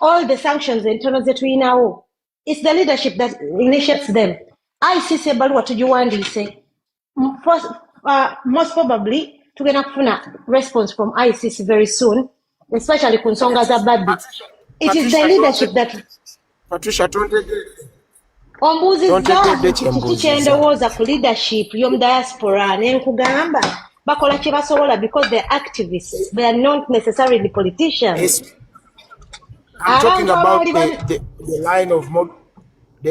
all the sanctions internal that we know, it's the leadership that initiates them. ICC ebaluwa tugiwandiise. Most probably tugenda kufuna response from ICC very soon, especially ku nsonga za Babbi. It is the leadership that Patricia ombuuzizza kiki kyendowooza ku leadership y'omu diaspora ne nkugamba bakola kye basobola because they're activists, they are not necessarily politicians. I'm talking about the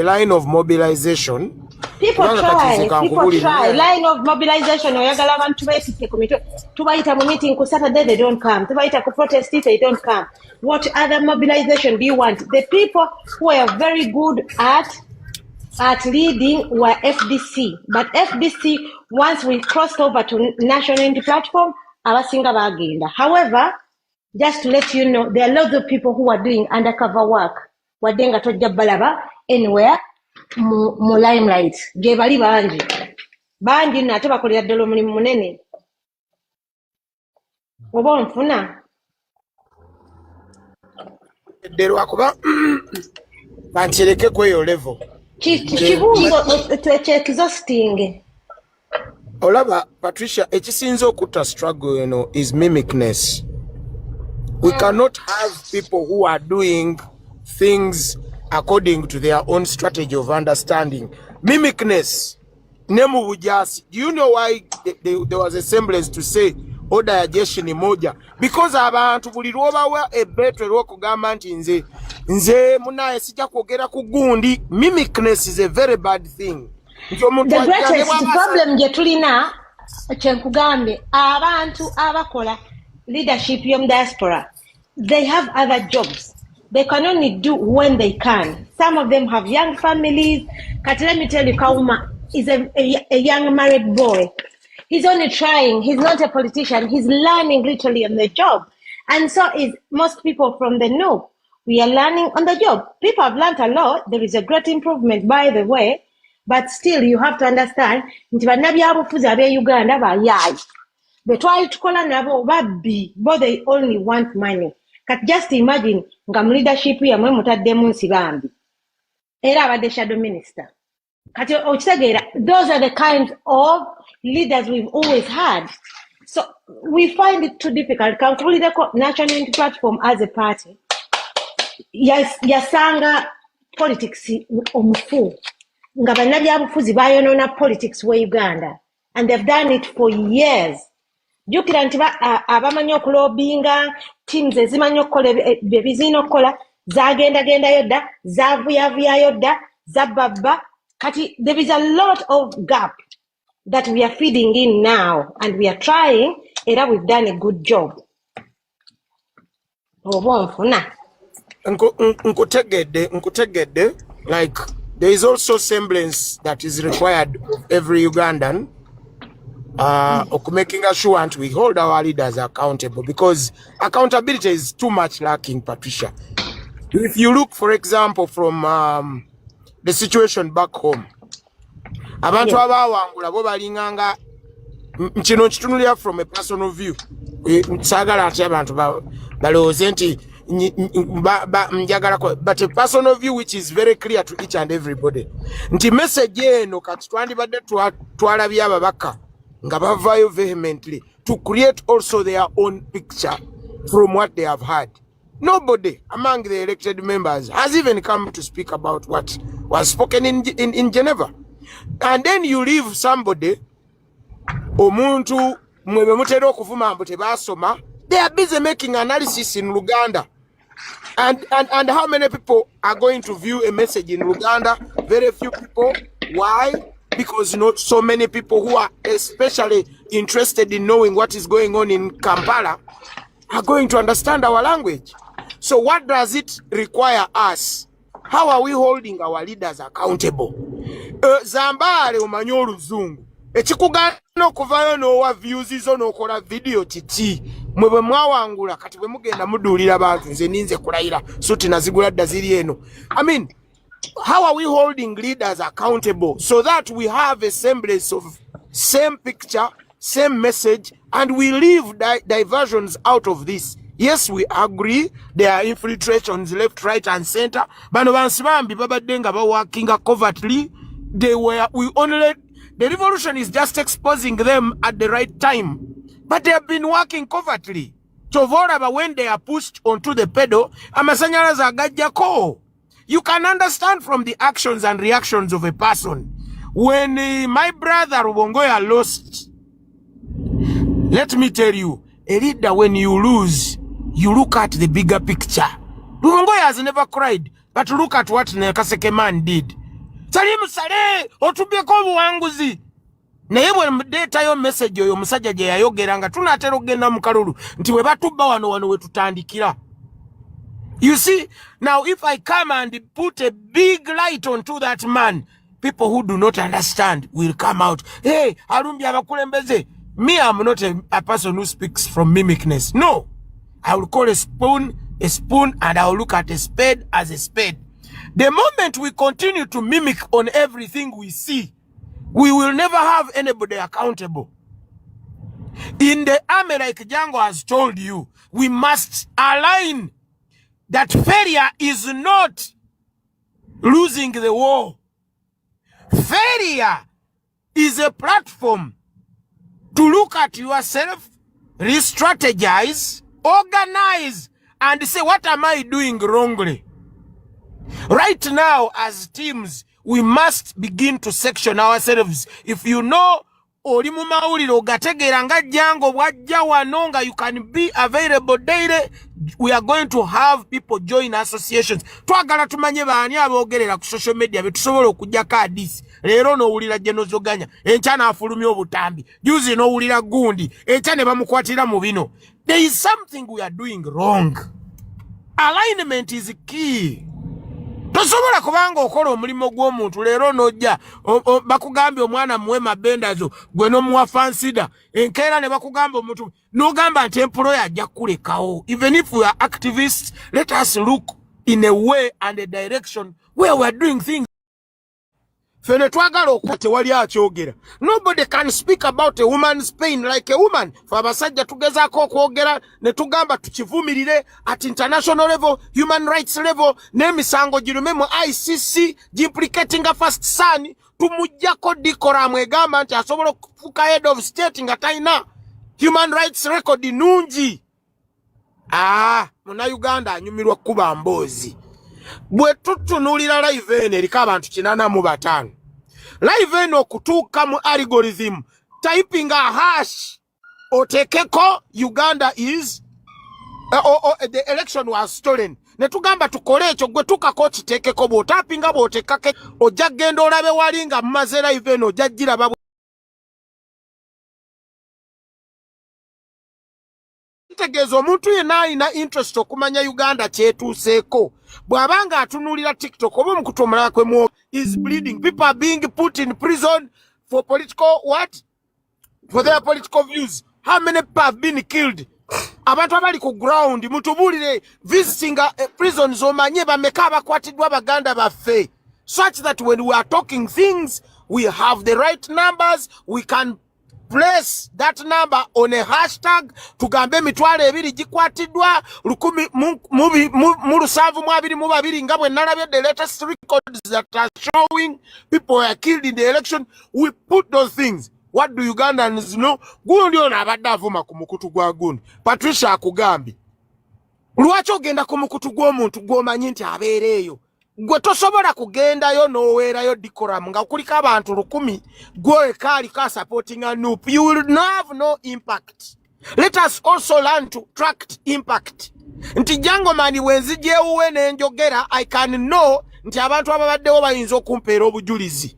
line of mobilization. People try. Line of mobilization, oyagala abantu beesikke ku mitwe. Tubayita mu meeting ku Saturday, they don't come. Tubayita ku protest, they don't come. What other mobilization do you want? The people who are very good at leading were FDC. But FDC, once we crossed over to National Unity Platform, abasinga bagenda. However, just to let you know, there are lots of people who are doing undercover work. Wadenga tojja balaba anywhere mu limelight. Ge bali bangi nate bakolera ddala omulimu munene. Oba onfuna edderwa kuba bantereke kweyo level kibuuzo exhausting. Olaba Patricia, ekisinza okutta struggle is mimicness. We cannot have people who are doing things according to their own strategy of understanding. Mimicness. Nemu bujasi. Do you know why there was a semblance to say order ya jeshi ni moja? Because abantu buli lwobawa ebetwe lwokugamba nti nze munaye sijja kwogera ku gundi. Mimicness is a very bad thing. The greatest problem gye tulina kyenkugambe abantu abakola leadership y'omu diaspora, they have other jobs. They can only do when they can. Some of them have young families. But let me tell you, Kauma is a young married boy. He's only trying. He's not a politician. He's learning literally on the job. And so is most people from the north. We are learning on the job. People have learned a lot. There is a great improvement, by the way. But still, you have to understand, nti bannabyabufuzi ab'e Uganda bayaayi. Betwali tukola nabo babbi, but they only want money. Kat just imagine nga mu leadership yamwe mutaddemu nsibambi. Era abadde shadow minister. Kati okitegeera, those are the kinds of leaders we've always had. So we find it too difficult. Kankubulireko National Unity Platform as a party, yasanga politics omufu. Nga bannabyabufuzi bayonoona politics we Uganda. And they've done it for years. Jukira nti abamanyi okulobinga, teams ezimanyi okukola bebizina okukola, zagenda yodda, zavuyavuya yodda, zababba. Kati there is a lot of gap that we are feeding in now, and we are trying, era we've done a good job. Nkutegedde, like there is also semblance that is required of every Ugandan. Making sure we hold our leaders accountable, because accountability is too much lacking, Patricia. If you look, for example, from the situation back home, abantu abawangula bo balinganga kino kitunulira from a personal view. Sagala ati abantu balowooze nti but a personal view which is very clear to each and everybody. Nti message eno kati twandibadde twalabye ababaka nga bavayo vehemently to create also their own picture from what they have had. Nobody among the elected members has even come to speak about what was spoken in Geneva. And then you leave somebody, omuntu mwebe mutera okuvuma mbu tebasoma, they are busy making analysis in Uganda. And how many people are going to view a message in Uganda? Very few people. Why? Because not so many people who are especially interested in knowing what is going on in Kampala are going to understand our language. So what does it require us? How are we holding our leaders accountable? Zambale omanyi oluzungu. Ekikugana okuvayo n'owa views izo n'okola video kiki. Mwe bwe mwawangula kati bwe mugenda muduulira bantu nze ninze kulayira suti nazigula dda ziri eno. I mean, how are we holding leaders accountable so that we have a semblance of same picture, same message, and we leave diversions out of this? Yes, we agree. There are infiltrations left, right, and center. Bano bansibambi babadenga ba working covertly. The revolution is just exposing them at the right time. But they have been working covertly. Tovoraba, when they are pushed onto the pedal, amasanyalaza agajjako. You can understand from the actions and reactions of a person. When my brother Rubongoya lost, let me tell you, a leader, when you lose, you look at the bigger picture. Rubongoya has never cried, but look at what Nekaseke man did. Salimu sale, otubeko buwanguzi. Naye bwe detayo message oyo musajja gye yayogeranga tunatera okugenda mu kalulu nti we batubba wano we tutandikira. You see, now if I come and put a big light onto that man, people who do not understand will come out. Hey, Arumbi abakulembeze. Me, I'm not a person who speaks from mimicness. No. I will call a spoon, and I will look at a spade as a spade. The moment we continue to mimic on everything we see, we will never have anybody accountable. In the army, like Django has told you, we must align that failure is not losing the war. Failure is a platform to look at yourself, re-strategize, organize, and say, what am I doing wrongly? Right now, as teams, we must begin to section ourselves. If you know, you can be available daily. We are going to have people join associations. Twagala tumanye baani abogerera ku social media betusobola okujja kadis. Lero no wulira Genozoganya. Enchana afulumya obutambi. Juzi no wulira gundi. Enchane bamukwatira mu bino. There is something we are doing wrong. Alignment is key. Tosobola kubanga okola omulimo gw'omuntu lero nojja bakugambye omwana muwema bendazo gwe no muwa fansida enkeera ne bakugamba omuntu n'ogamba nti employer ajja kulekawo. Even if we are activists, let us look in a way and a direction where we are doing things. Fene twagala okuba tewali akyogera. Nobody can speak about a woman's pain like a woman. Fe abasajja tugezaako okwogera ne tugamba tukivumirire at international level, human rights level, n'emisango girume mu ICC implicating a first son, tumujjako dikoramu egamba nti asobola okufuuka head of state nga talina human rights record nungi. Muna Uganda anyumirwa kuba mboozi. Bwe tutunulira live eno eriko abantu 85. Live eno okutuuka mu algorithm typing a hash otekeko Uganda is the election was stolen. Ne tugamba tukole ekyo gwe tukako kitekeko bw'otapinga bw'otekake ojja genda olabe wali nga mumaze live eno ojja giraba. Tegezo omuntu yenna alina interest okumanya Uganda kyetuuseeko. Bw'abanga atunulira TikTok oba omukutomala kwe is bleeding. People are being put in prison for political what? For their political views. How many people have been killed? Abantu abali ku ground mutubulire visiting prisons omanye bameka abakwatiddwa Baganda baffe. Such that when we are talking things, we have the right numbers, we can place that number on a hashtag tugambe emitwalo 2 gikwatiddwa 1,722 nga bwe nalabye the latest records that are showing people were killed in the election. We put those things. What do Ugandans know? Gundi ono abadde avuma ku mukutu gwa gundi. Patricia akugambye. Lwaki ogenda ku mukutu gw'omuntu gw'omanyi nti abeereeyo? Gwe tosobola kugendayo n'oweerayo dikoramu nga kuliko abantu 1,000 gwe kaaliko supporting a noob. You will have no impact. Let us also learn to track impact. Nti jango mani wenzijewuwe n'enjogera, I can know nti abantu ababaddewo bayinza okumpeera obujulizi.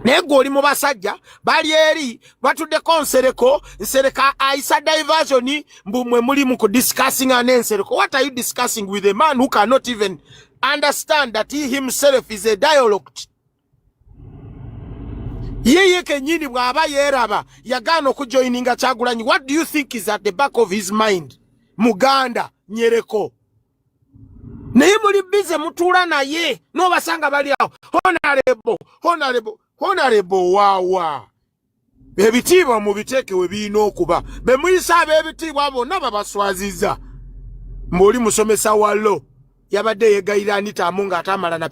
Naye gwe oli mu basajja bali eri batuddeko nsereko nsereka ayisa diversion mbumwe muli mu discussing n'ensereko. What are you discussing with a man who cannot even understand that he himself is a dialogue? Yeye kenyini bw'aba yeeraba yagaana okujoininga Kyagulanyi. What do you think is at the back of his mind? Muganda Nyereko. Naye muli bize mutuula naye n'obasanga bali awo honorable wawa. ebitiibwa mubiteeke we birina okuba be muyisa ab'ebitiibwa bonna babaswaziza mbuli musomesa wa law yabadde yegayira Anitamu ng'atamala na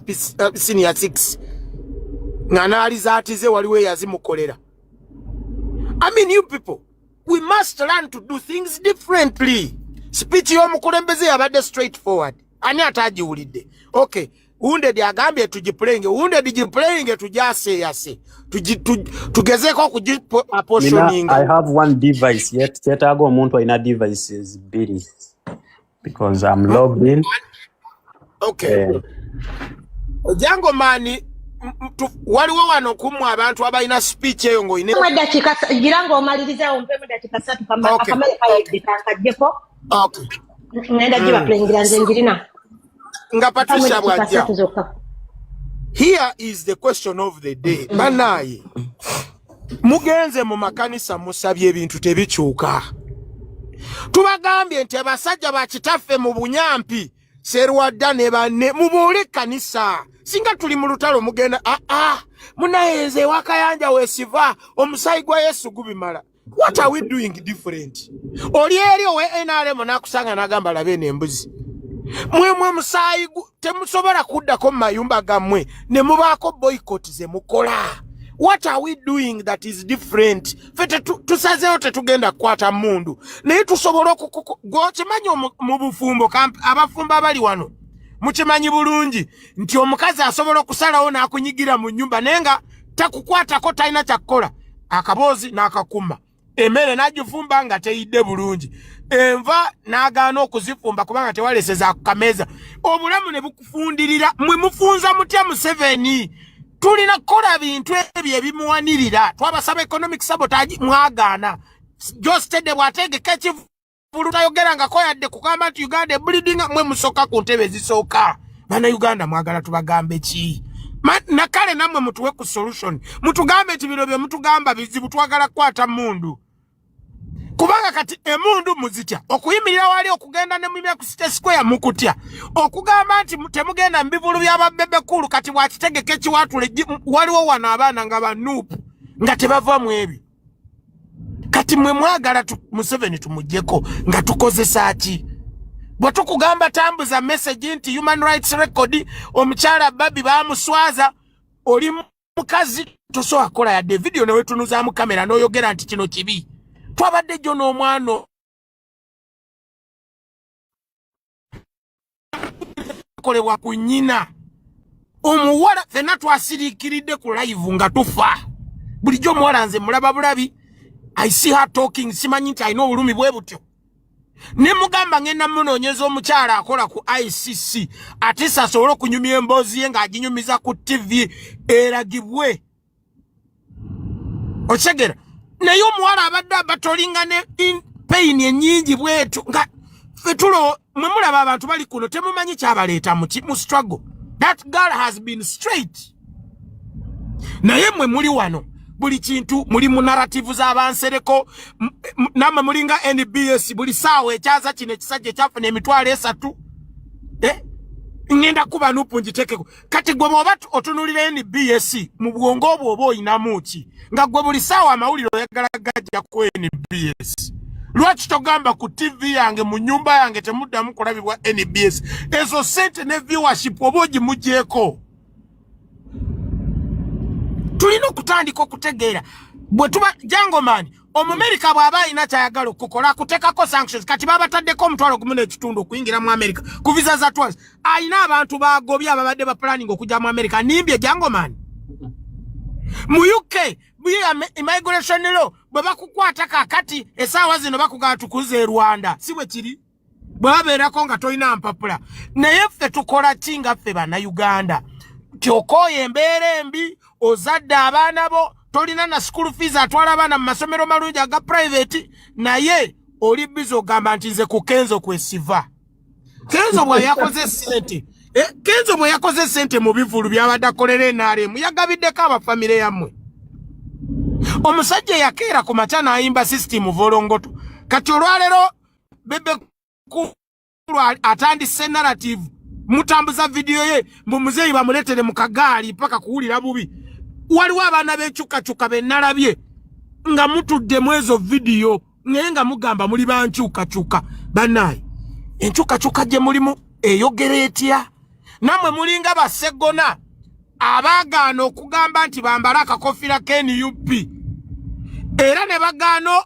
senior 6 ng'anaaliza atize waliwo eyazimukolera. I mean, you people, we must learn to do things differently. Speech y'omukulembeze yabadde straightforward. Ani atagiwulidde? Okay. Wounded agambye tugipulenge. Wounded gipulenge tujaseyase. Tugezeeko kugiportioning. I have one device yet. Kyetaaga omuntu alina devices bbiri. Because I'm logged in. Okay. Jango mani waliwo wano kumwe abantu abalina speech eyo ng'oyine. Dakika girango omaliriza ompemu dakika 3 kama akamale kayedekakajjeko. Okay. Nenda jiba pulengera nze njirina. Nga Patricia bwajja. Here is the question of the day. Banaye. Mugenze mu makanisa musabye ebintu tebikyuka. Tubagambye nti abasajja bakitaffe mu bunyampi Serwadda ne banne mubuule kanisa. Singa tuli mu lutalo mugenda munayenze wakayanja wesiva omusayi gwa Yesu gubimala. What are we doing different? Oli eri owe NRM nakusanga nagamba labe n'embuzi. Mwe musayi temusobola kuddako mu mayumba gammwe ne mubaako boycott ze mukola. What are we doing that is different? Fete tusazeyo tetugenda kukwata mundu. Naye tusobola gokimanyi mu bufumbo abafumbo abali wano. Mukimanyi bulungi nti omukazi asobola okusalawo n'akunyigira mu nnyumba naye nga takukwatako talina kyakukola. Akaboozi n'akakuma. Emmere n'agifumba nga teyidde bulungi. Enva n'agaana okuzifumba kubanga tewaleseza ku kameeza. Obulamu ne bukufundirira mwe mufunza mutya Museveni. Tulina kukola bintu ebyo ebimuwanirira. Twabasaba economic sabotage mwagaana. Jostede bwategeka ekivulu tayogera nga koyadde kugamba nti Uganda bleeding mwe musoka ku ntebe zisooka. Bana Uganda mwagala tubagambe ki? Nakale namwe mutuwe ku solution. Mutugambe nti bino bye mutugamba bizibu twagala kukwata mundu. Kubanga kati emundu muzitya. Okuyimirira wali okugenda ne mumya ku City Square mukutya. Okugamba nti temugenda mbivulu by'ababebe kulu kati bwakitegeke kiwatule waliwo wana abaana nga banuupu nga tebava mu ebyo. Kati mwe mwagala Museveni tumujjeko nga tukozesa ki? Bwe tukugamba tambuza message nti human rights record omukyala Babi baamuswaza oli mukazi tosobola kola yadde video ne wetunuzaamu kamera n'oyogera nti kino kibi. Twabadde jo n'omwana kolebwa ku nnyina omuwala fenna twasiriikiridde ku live nga tufa bulijjo omuwala nze mulaba bulabi I see her talking simanyi nti alina obulumi bwe butyo ne mugamba ngenda munoonyeza omukyala akola ku ICC ate asobole okunyumya emboozi ye ng'aginyumiza ku TV eragibwe okigera naye omuwala abadde abatolinga ne pain ennyingi bwetu nga fetulo mwe mulaba abantu bali kuno temumanyi kyabaleeta mu struggle. That girl has been straight. Naye mwe muli wano buli kintu muli mu narrative z'abansereko namwe mulinga NBS buli saawa ekyaza kino ekisajja ekyafuna emitwalo 3 ngenda kuba nupu njitekeko kati gwe bw'oba otunulira NBS mu bwongo obwo oba oyinamu ki nga gwe buli saawa amawulire oyagala gajja ku NBS. Lwaki togamba ku TV yange mu nyumba yange temuddamu kulabibwa NBS? Ezo sente ne viewership oba ogimugyeko. Tulina okutandika okutegeera bwe tuba jangomani Omumerika bw'aba alina kyayagala okukola akuteekako sanctions kati babataddeko omutwalo gumu n'ekitundu okuyingira mu America ku visa za tours. Alina abantu bagobye ababadde ba planning okujja mu America nimbye jangomani. Mu UK immigration law bwe bakukwata kakati esaawa zino bakugaba tukuze Rwanda si bwe kiri bwe babeerako nga tolina mpapula. Naye ffe tukola ki nga ffe bana Uganda tyokoye embeera embi ozadde abaana bo tolina na school fees atwala abaana mu masomero malungi aga private naye oli bizo ogamba nti nze ku Kenzo kwesiva. Kenzo bwe yakoze sente Kenzo bwe yakoze sente mu bivulu byabadde akolera NRM yagabiddeko abafamire yammwe. Omusajja yakeera ku makya n'ayimba system volongoto kati olwaleero bebe atandise narrative mutambuza video ye mbu muzeeyi bamuletere mu kagaali paka kuwulira bubi. Waliwo abaana b'ekyukakyuka be nalabye nga mutudde mwezo video nga mugamba muli bankyukakyuka banaye enkyukakyuka gye mulimu eyogera etya namwe mulinga basegona abagaana okugamba nti bambala akakofira k'NUP era ne bagaana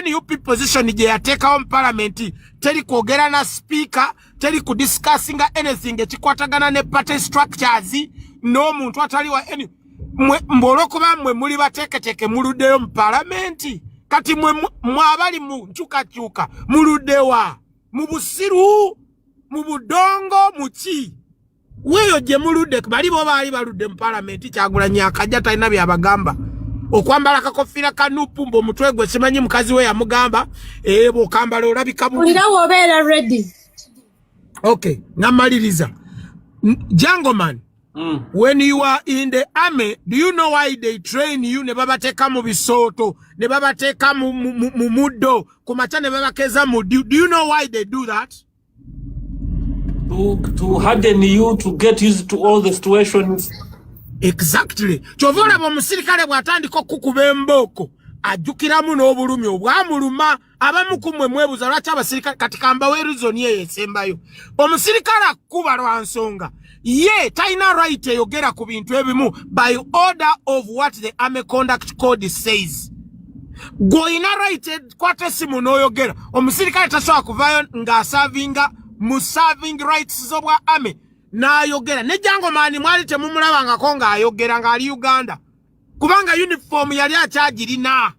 NUP position gye yateekawo mu parliament teri kwogera na speaker teri kudiscussinga anything ekikwatagana ne party structures n'omuntu atali wa mbolokuba mwe muli bateeketeke muluddeyo mu parliament kati mwe abali mu nkyukakyuka muluddewa mu busiru mu budongo mu ki weyo gye muludde bali bo baali baludde mu parliament Kyagulanyi akajja talina byabagamba okwambala akakofira ka nupu mbo mutwe gwe simanyi mukazi we yamugamba bw'okambala olabika bulungi olina wobeera ready. Okay, namaliriza Jungle Man. When you are in the army, do you know why they train you? Ne babateka mu bisoto, ne babateka mu muddo, kumacha ne babakeza mu. Do you know why they do that? To harden you, to get used to all the situations. Exactly. Chovola bo musirikale bwatandika okukuba emboko ajukiramu n'obulumi obwamuluma abamu kumwe mwebuza lwaki abasirikale katika mbawe reason ye esembayo omusirikale akuba lwa nsonga ye taina right eyogera ku bintu ebimu by order of what the Army Conduct Code says. Goina right kwate simu n'oyogera omusirikale tasobola kuvayo ng'asavinga mu serving rights z'obwa army n'ayogera ne Jungle Man mwali temumulabangako ng'ayogera ng'ali Uganda kubanga uniform yali akyagirina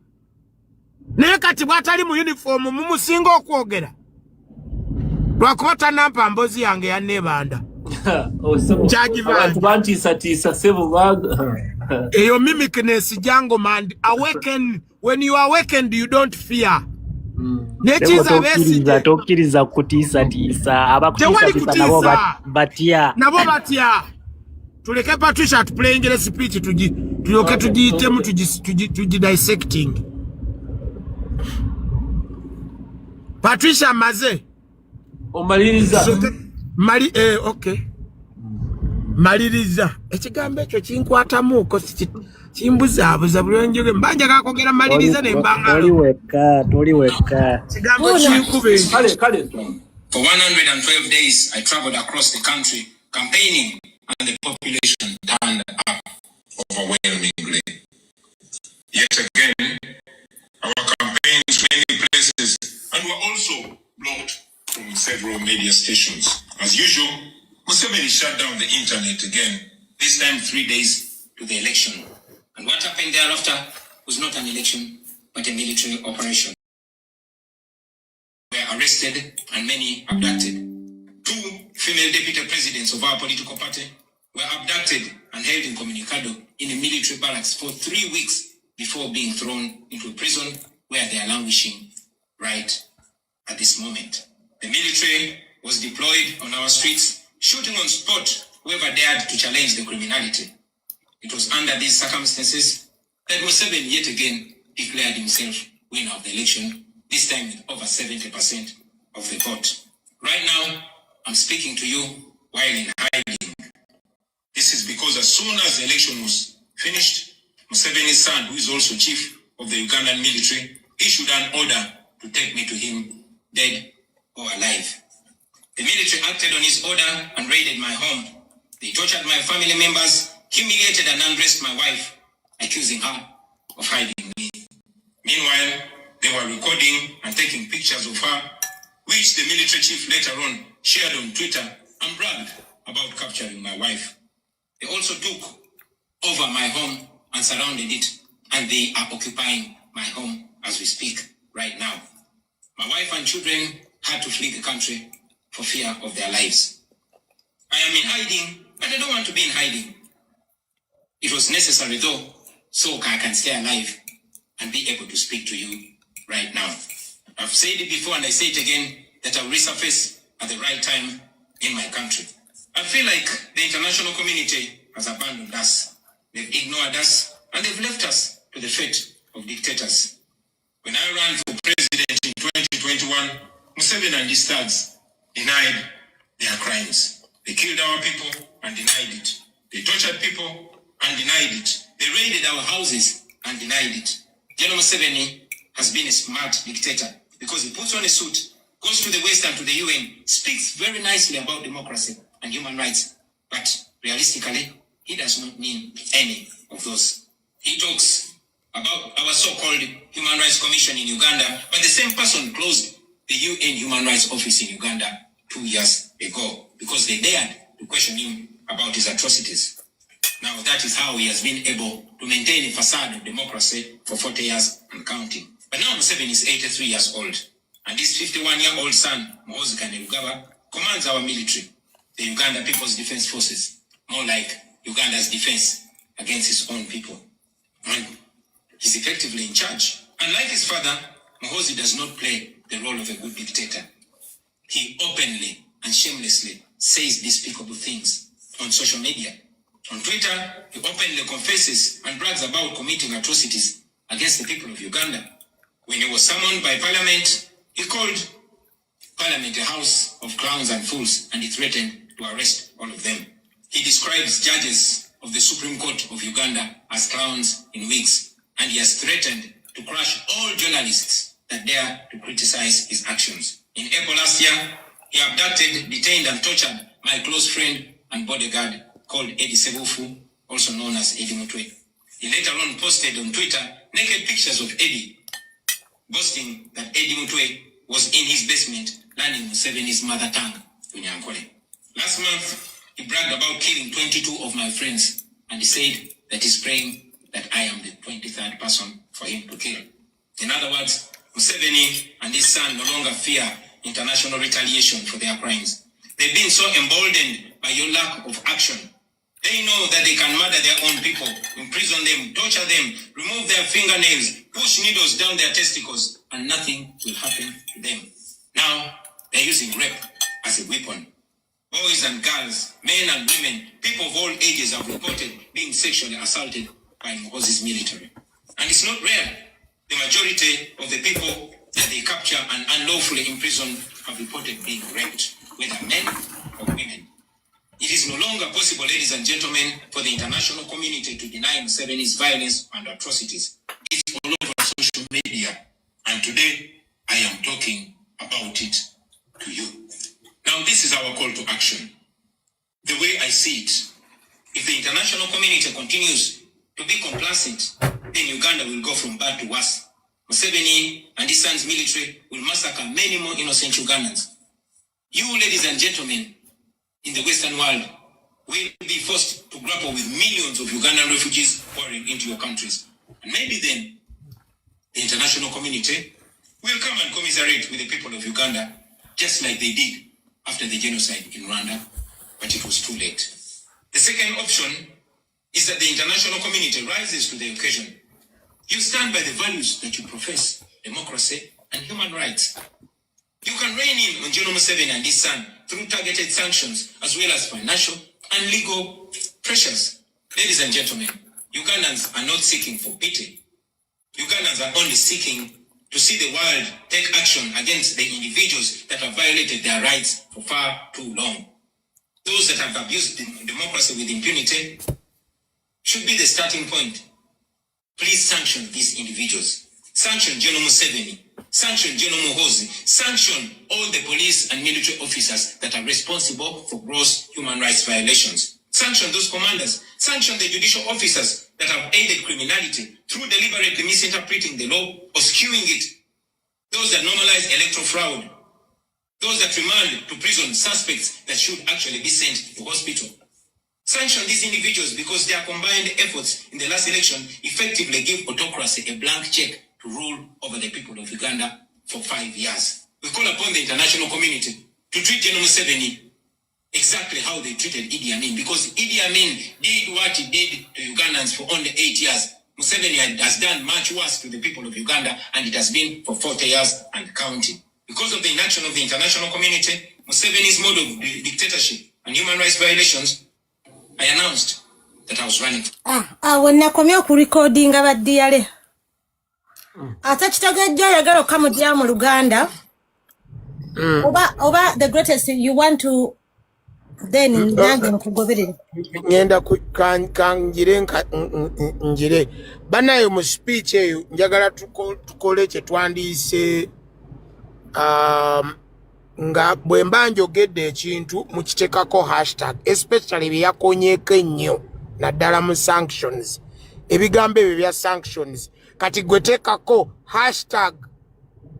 naye kati bw'atali mu uniform mumusinga okwogera lwakuba tanampa mbozi yange yanneebanda eyo mimicness Jungle Man awaken. When you are awakened you don't fear. Tokkiriza kutiisa abakutiisa nabo batya. Tuleke Patricia atuplayingire speech tulyoke tugiyitemu dissecting. Patricia maze omaliriza okay maliriza ekigambo ekyo kinkwatamuko kimbuzaabuza bulonjoge mbanja kakogera maliriza ne mbanga toli weka kigambo kinkube kale. For 112 days I traveled across the country campaigning and the population turned up overwhelmingly. Yet again our campaigns many places and were also blocked from several media stations. As usual, Museveni shut down the internet again, this time 3 days to the election. And what happened thereafter was not an election, but a military operation. We were arrested and many abducted. 2 female deputy presidents of our political party were abducted and held in Communicado in a military barracks for 3 weeks before being thrown into a prison where they are languishing right at this moment. The military was deployed on our streets, shooting on spot whoever dared to challenge the criminality. It was under these circumstances that Museveni yet again declared himself winner of the election, this time with over 70% of the vote. Right now, I'm speaking to you while in hiding. This is because as soon as the election was finished, Museveni's son, who is also chief of the Ugandan military, issued an order to take me to him, dead or alive. The military acted on his order and raided my home. They tortured my family members, humiliated and undressed my wife, accusing her of hiding me. Meanwhile, they were recording and taking pictures of her, which the military chief later on shared on Twitter and bragged about capturing my wife. They also took over my home and surrounded it, and they are occupying my home as we speak right now. My wife and children had to flee the country for fear of their lives. I am in hiding, but I don't want to be in hiding. It was necessary though, so I can stay alive and be able to speak to you right now. I've said it before and I say it again, that I'll resurface at the right time in my country. I feel like the international community has abandoned us. They've ignored us and they've left us to the fate of dictators. When I ran for president in 2021, Museveni and his thugs denied their crimes. They killed our people and denied it. They tortured people and denied it. They raided our houses and denied it. General Museveni has been a smart dictator because he puts on a suit, goes to the West and to the UN, speaks very nicely about democracy and human rights, but realistically, he does not mean any of those. He talks about our so-called Human Rights Commission in Uganda, but the same person closed the UN Human Rights Office in Uganda 2 years ago because they dared to question him about his atrocities. Now that is how he has been able to maintain a facade of democracy for 40 years and counting. But now Museveni is 83 years old, and his 51-year-old son, Muhoozi Kainerugaba, commands our military, the Uganda People's Defense Forces, more like Uganda's defense against his own people. And he's effectively in charge. Unlike his father, Muhoozi does not play the role of a good dictator. He openly and shamelessly says despicable things on social media. On Twitter, he openly confesses and brags about committing atrocities against the people of Uganda. When he was summoned by Parliament, he called Parliament a house of clowns and fools, and he threatened to arrest all of them. He describes judges of the Supreme Court of Uganda as clowns in wigs, and he has threatened to crush all journalists that dare to criticize his actions. In April last year, he abducted, detained, and tortured my close friend and bodyguard called Eddie Sebufu, also known as Eddie Mutwe. He later on posted on Twitter naked pictures of Eddie, boasting that Eddie Mutwe was in his basement learning Museveni's mother tongue, Unyankole. Last month, he bragged about killing 22 of my friends, and he said that he's praying that I am the 23rd person for him to kill. In other words, Museveni and his son no longer fear international retaliation for their crimes. They've been so emboldened by your lack of action. They know that they can murder their own people, imprison them, torture them, remove their fingernails, push needles down their testicles, and nothing will happen to them. Now, they're using rape as a weapon. Boys and girls, men and women, people of all ages have reported being sexually assaulted by Muhoozi's military. And it's not rare. The majority of the people that they capture and unlawfully imprison have reported being raped, whether men or women. It is no longer possible, ladies and gentlemen, for the international community to deny Museveni's violence and atrocities. It's all over social media, and today I am talking about it to you. Now, this is our call to action. The way I see it, if the international community continues to be complacent, then Uganda will go from bad to worse. Museveni and his son's military will massacre many more innocent Ugandans. You, ladies and gentlemen, in the Western world, will be forced to grapple with millions of Ugandan refugees pouring into your countries. And maybe then, the international community will come and commiserate with the people of Uganda, just like they did after the genocide in Rwanda, but it was too late. The second option is that the international community rises to the occasion. You stand by the values that you profess, democracy and human rights. You can rein in on General Museveni and his son through targeted sanctions as well as financial and legal pressures. Ladies and gentlemen, Ugandans are not seeking for pity. Ugandans are only seeking to see the world take action against the individuals that have violated their rights for far too long. Those that have abused democracy with impunity should be the starting point. Please sanction these individuals. Sanction General Museveni. Sanction General Muhoozi. Sanction all the police and military officers that are responsible for gross human rights violations. Sanction those commanders. Sanction the judicial officers that have aided criminality through deliberately misinterpreting the law or skewing it. Those that normalize electoral fraud. Those that remand to prison suspects that should actually be sent to hospital. Sanction these individuals because their combined efforts in the last election effectively gave autocracy a blank check to rule over the people of Uganda for 5 years. We call upon the international community to treat General Museveni exactly how they treated Idi Amin, because Idi Amin did what he did to Ugandans for only 8 years. Museveni has done much worse to the people of Uganda, and it has been for 40 years and counting. Because of the inaction of the international community, Museveni's mode of dictatorship and human rights violations, I announced that I was running. When I come here to recording about DLA, I touched a good joy. I got to come down to Uganda. Over the greatest, you want to then nange nkugoberere ngenda kanjire njire banayo mu speech eyo njagala tukole kye twandiise nga bwe mba njogedde ekintu mukiteekako hashtag especially byeyakonyeeko ennyo naddala mu sanctions ebigambo ebyo bya sanctions kati gwe teekako hashtag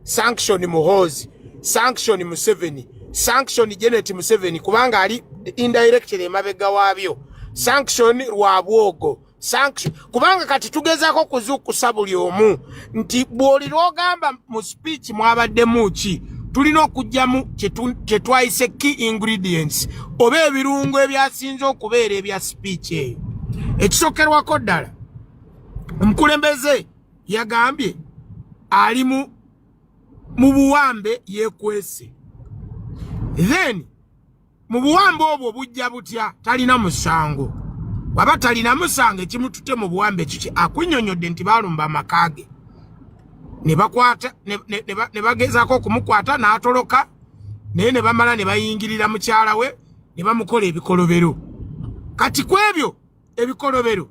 sanction Muhoozi sanction Museveni sanction Janet Museveni kubanga ali indirectly emabega waabyo sanction Lwabwogo sanction kubanga kati tugezaako kuzuukusa buli omu nti bw'oli lw'ogamba mu speech mwabaddemu ki tulina okujjamu kye twayise key ingredients oba ebirungo ebyasinze okubeera ebya speech eyo ekisookerwako ddala omukulembeze yagambye ali mu buwambe yekwese then mu buwambe obwo bujja butya talina musango waba talina musango ekimutute mu buwambe kiki akunnyonnyodde nti baalumba amakaage ne bakwata ne bagezaako okumukwata n'atoloka naye ne bamala ne bayingirira mukyala we ne bamukola ebikolobero kati kwebyo ebikolobero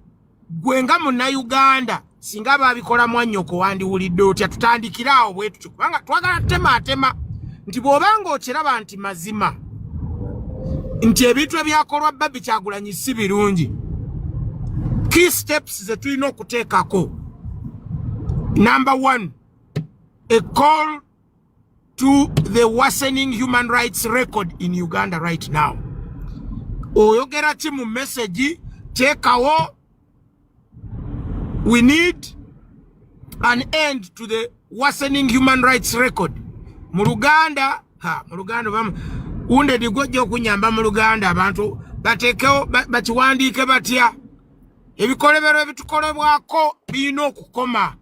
gwe nga munnayuganda singa baabikola mwannyoko wandiwulidde otya tutandikiraawo bwe tutyo kubanga twagala tematema nti bw'obanga okiraba nti mazima nti ebintu ebyakolwa Babi Kyagulanyi si birungi key steps ze tulina okuteekako number 1 a call to the worsening human rights record in Uganda right now oyogera ki mu message teekawo we need an end to the worsening human rights record mu Luganda bamu unde digojja okunyamba mu Luganda abantu bateekeo bakiwandiike batya ebikolebero ebitukolebwako birina okukoma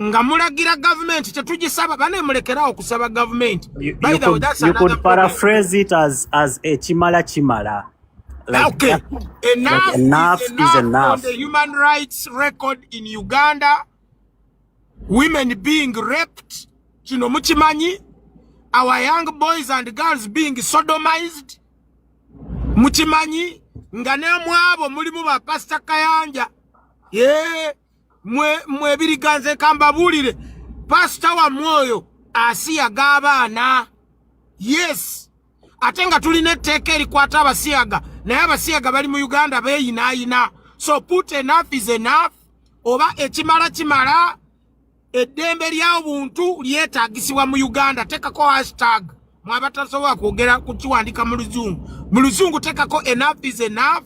nga mulagira government tetugisaba banemulekerawo okusaba government by the way that's you another could paraphrase it as a chimala like okay enough is enough on the human rights record in Uganda women being raped kino mukimanyi our young boys and girls being sodomized mukimanyi nga nemwabo mulimu ba Pastor Kayanja mwe biriganze kambabulire pastor wa mwoyo asiyaga abaana yes ate nga tulina etteeka erikwata abasiyaga naye abasiyaga bali mu Uganda beeyinaayina so put enough is enough oba ekimala kimala eddembe ly'obuntu lyetaagisibwa mu Uganda teekako hashtag mwabatasobola kwogera kukiwandika mu luzungu teekako enough is enough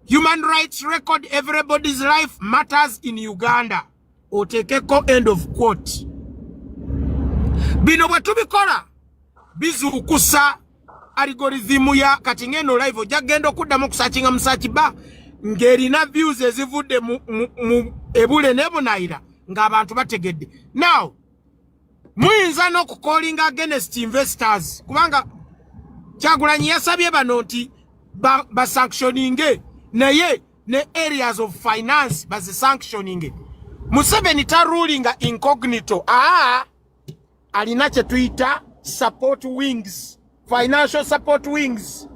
human rights record everybody's life matters in Uganda oteekeko end of quote bino bwe tubikola bizuukusa algorithm ya kati ngeno live ojagenda okuddamu kusachinga musachi ba ng'erina views ezivudde mu ebule nebonayira ng'abantu bategedde now muyinza n'okukolinga against investors kubanga Kyagulanyi yasabye bano nti basanctioninge naye ne areas of finance bazisanctioninge Museveni tarulinga incognito alina kye tuyita support wings financial support wings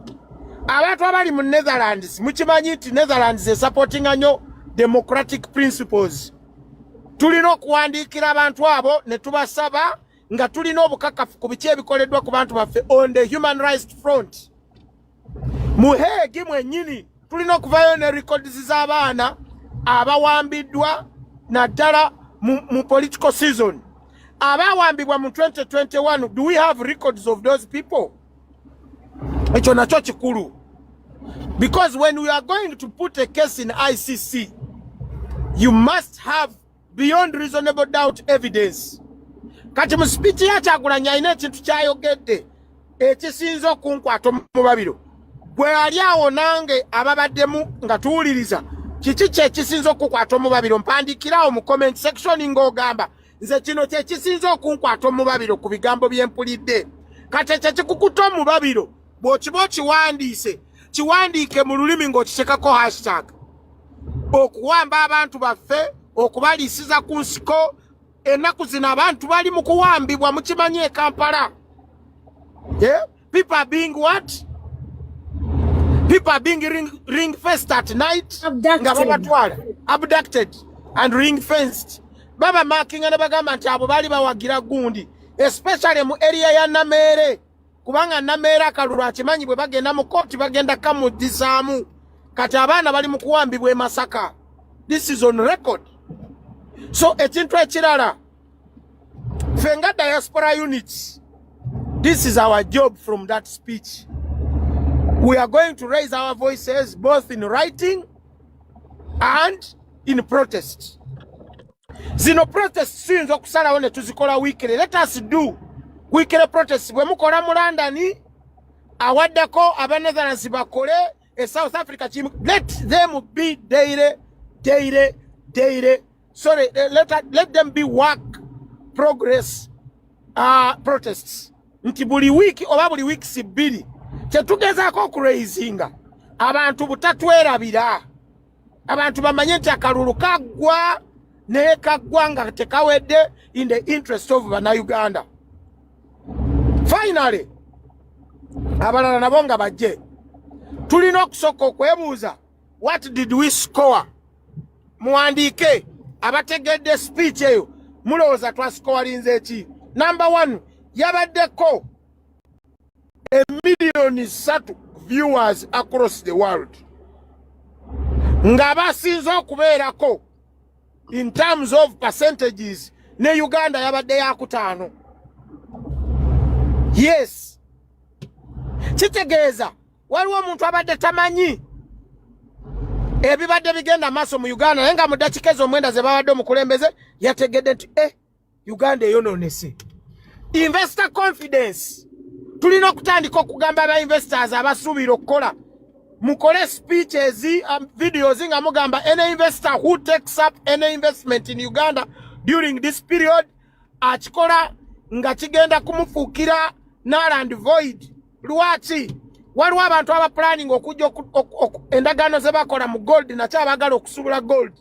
abantu abali mu Netherlands mukimanyi nti Netherlands is supporting nnyo democratic principles tulina okuwandiikira abantu abo ne tubasaba nga tulina obukakafu ku biki ebikoleddwa ku bantu baffe on the human rights front muheegi mwennyini tulina okuvayo ne records z'abaana abawambiddwa naddala mu political season abawambibwa mu 2021 do we have records of those people ekyo nakyo kikulu because when we are going to put a case in ICC you must have beyond reasonable doubt evidence kati mu speech ya Kyagulanyi alina ekintu kyayogedde ekisinza okunkwata mu babiro gwe ali awo nange ababaddemu nga tuwuliriza kiki kye kisinza okukwata mu babiro mpandikirawo mu comment section ng'ogamba nze kino kye kisinza okunkwata mu babiro ku bigambo bye mpulidde kati ekyo kikukuta mu babiro bw'okiba okiwandiise kiwandiike mu lulimi ng'okiteekako hashtag okuwamba abantu baffe okubaliisiza ku nsiko ennaku zino abantu bali mu kuwambibwa mukimanyi e Kampala people are being what People are being ring fenced at night. Abducted and ring fenced. Baba marking and bagama chabo bali bawagira gundi, especially mu area ya Namere. Kubanga Namera kalulu chimanyi bwe bagenda mu koti bagenda kamu disamu. Kati abana bali mu kuwambibwa masaka. This is on record. So ekintu ekirala fenga diaspora units. This is our job from that speech. We are going to raise our voices both in writing and in protest. Zino protest sinzo kusala one tuzikola weekly. Let us do weekly protest. Bwe mukola mu London awaddako abanetherlands bakole South Africa team. Let them be daily. Sorry, let them be work progress protests. Nti buli wiki oba buli week sibiri kyetugezaako kuraisinga abantu butatwerabira abantu bamanye nti akalulu kaggwa naye kaggwa nga tekawedde in the interest of Bannayuganda. Finally abalala nabo nga bajje tulina okusooka okwebuuza, what did we score? Muwandiike abategedde speech eyo mulowooza twasikowalinze eki? Number 1, yabaddeko 1,300,000 viewers across the world. Nga basinze okubeerako in terms of percentages ne Uganda yabadde yakutaano. Yes. Kitegeeza waliwo omuntu abadde tamanyi ebibadde bigenda maaso mu Uganda naye nga mu ddakiika ezo omwenda ze babadde omukulembeze yategedde nti Uganda eyonoonese. Investor confidence. Tulina okutandika okugamba aba investors abasuubira okukola mukole speeches videos nga mugamba any investor who takes up any investment in Uganda during this period akikola nga kigenda kumufuukira null and void. Lwaki waliwo abantu aba planning okujja endagaano ze bakola mu gold nakyo abagala okusuubula gold.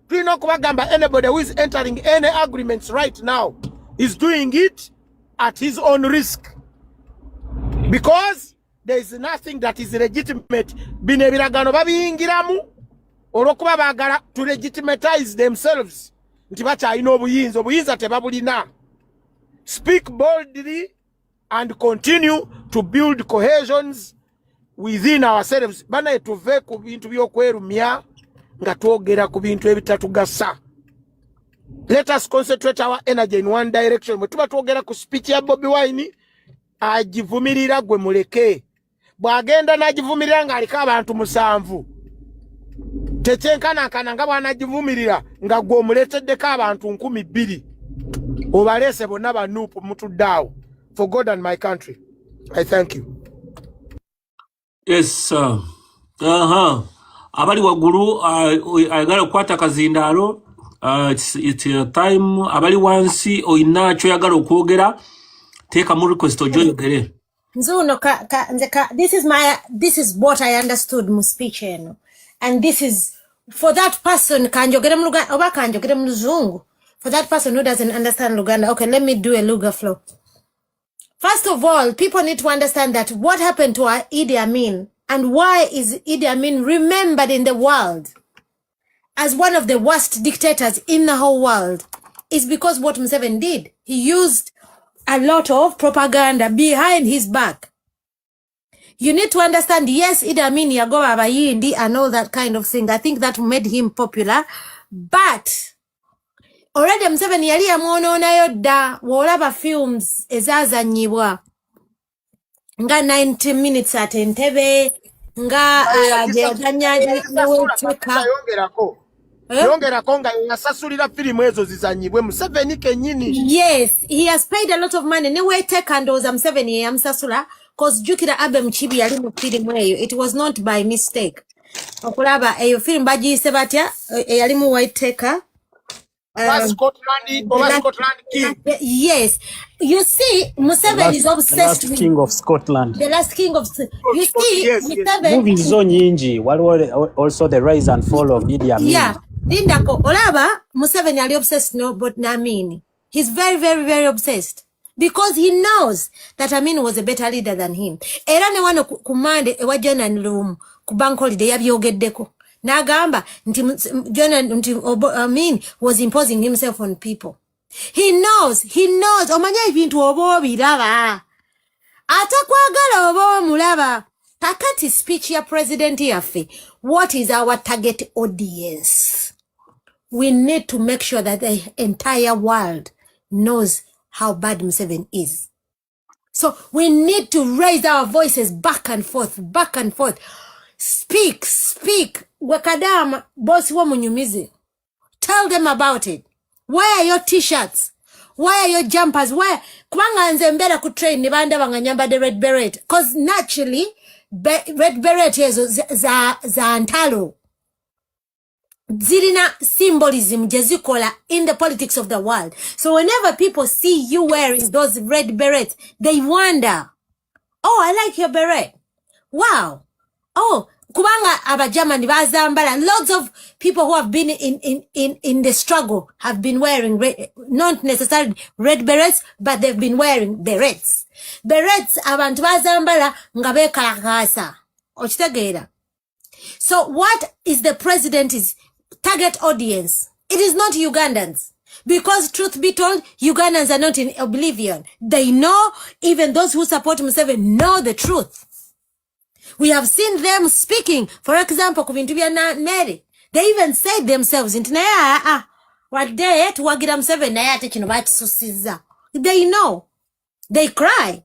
Tulina okubagamba anybody who is entering any agreements right now is doing it at his own risk, because there is nothing that is legitimate. Bino ebiragaano babiyingiramu olw'okuba baagala to legitimatize themselves nti bakyalina obuyinza tebabulina. Speak boldly and continue to build cohesions within ourselves. Bana tuve ku bintu by'okwerumya nga twogera ku bintu ebitatugasa. Let us concentrate our energy in one direction. Mwe tuba twogera ku speech ya Bobi Wine agivumirira gwe muleke. Bwagenda n'agivumirira ng'aliko abantu 7. Tekyenkanankana nga bw'anagivumirira nga gwe omuleeteddeko abantu 2,000. Obaleese bonna banuupu mutudde awo. For God and my country. I thank you. Yes, sir. Abali waggulu ayagala okukwata kazindaalo. It's time. Abali wansi oyina kyoyagala okwogera teekamu request ojoyogere. Nzuno this is what I understood mu speech eno, and this is for that person kanjogere mu Luganda oba kanjogere mu Luzungu. For that person who doesn't understand Luganda, okay, let me do a Luga flow. First of all, people need to understand that what happened to our Idi Amin and why is Idi Amin remembered in the world as one of the worst dictators in the whole world is because what Museveni did. He used a lot of propaganda behind his back. You need to understand, yes, Idi Amin yagoba abayindi and all that kind of thing. I think that made him popular. But already Museveni yali yamwononayo dda w'olaba films ezazanyibwa nga 90 minutes at Entebbe nga yongerako nga yasasulira firimu ezo zizanyibwe Museveni kennyini. Yes, he has paid a lot of money. Neweteeka ndowooza Museveni yamusasula cause jjukira Abe Mukibi yali mu firimu eyo. It was not by mistake. Okulaba eyo firimu bagiyise batya eyali mu Whitaker. Scotland king. Yes, you see, Museveni is obsessed with king of Scotland. The last king of you see, yes, Museveni. Movies zo nyingi. Also the rise and fall of Idi Amin. Yeah, Lindako olaba Museveni ali obsessed no but Namini. He's very, very, very obsessed. because he knows that Amin was a better leader than him. Era ne wano kumande ewa journal room ku bank holiday yabyogeddeko. Nagamba nti Amin was imposing himself on people. He knows omanya ebintu oba obiraba. Atakwagala oba omulaba. Kakati speech ya president yaffe. What is our target audience? We need to make sure that the entire world knows how bad Museveni is. So we need to raise our voices back and forth. Speak. Wakadama, boss wa munyumizi. Tell them about it. Where are your t-shirts? Why are your jumpers? Why? Kubanga nze mbera ku train ne banda banganyamba the red beret. Because naturally, red beret yezo za ntalo. Zirina symbolism jezikola in the politics of the world. So whenever people see you wearing those red berets, they wonder, oh, I like your beret. Wow. Oh, kubanga abajamani bazambala. Lots of people who have been in the struggle have been wearing not necessarily red berets, but they've been wearing berets. Berets abantu bazambala nga bekalakasa. Okitegeera. So what is the president's target audience? It is not Ugandans. Because truth be told, Ugandans are not in oblivion. They know, even those who support Museveni know the truth. We have seen them speaking. For example, kubintubya Mary. They even said themselves, what day tuwagira Museveni naye ate kino batisusiza. They know. They cry.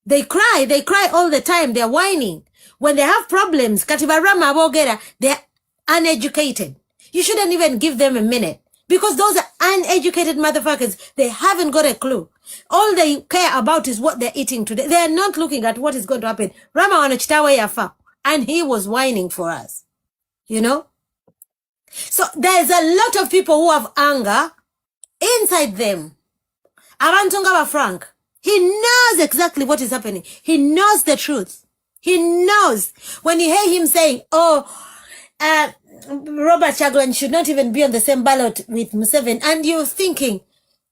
They cry all the time. They're whining. When they have problems, Katibarama Abogera, they're uneducated. You shouldn't even give them a minute. Because those are uneducated motherfuckers. They haven't got a clue. All they care about is what they're eating today. They're not looking at what is going to happen. Rama wanachitawa yafa. And he was whining for us. You know? So there's a lot of people who have anger inside them. Abantunga Frank. He knows exactly what is happening. He knows the truth. He knows. When you hear him saying, Robert Kyagulanyi should not even be on the same ballot with Museveni, and you're thinking,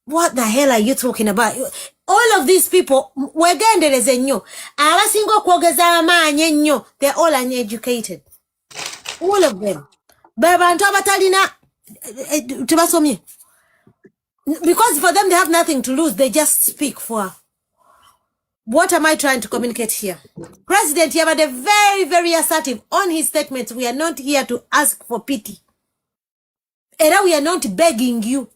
what the hell are you talking about? All of these people, wegendereze nnyo. Abasinga okwogeza amaanyi ennyo, they're all uneducated. All of them. Babantu abatalina tebasomye. Because for them they have nothing to lose, they just speak for. What am I trying to communicate here? President Yabade very, very assertive on his statements. We are not here to ask for pity. And we are not begging you.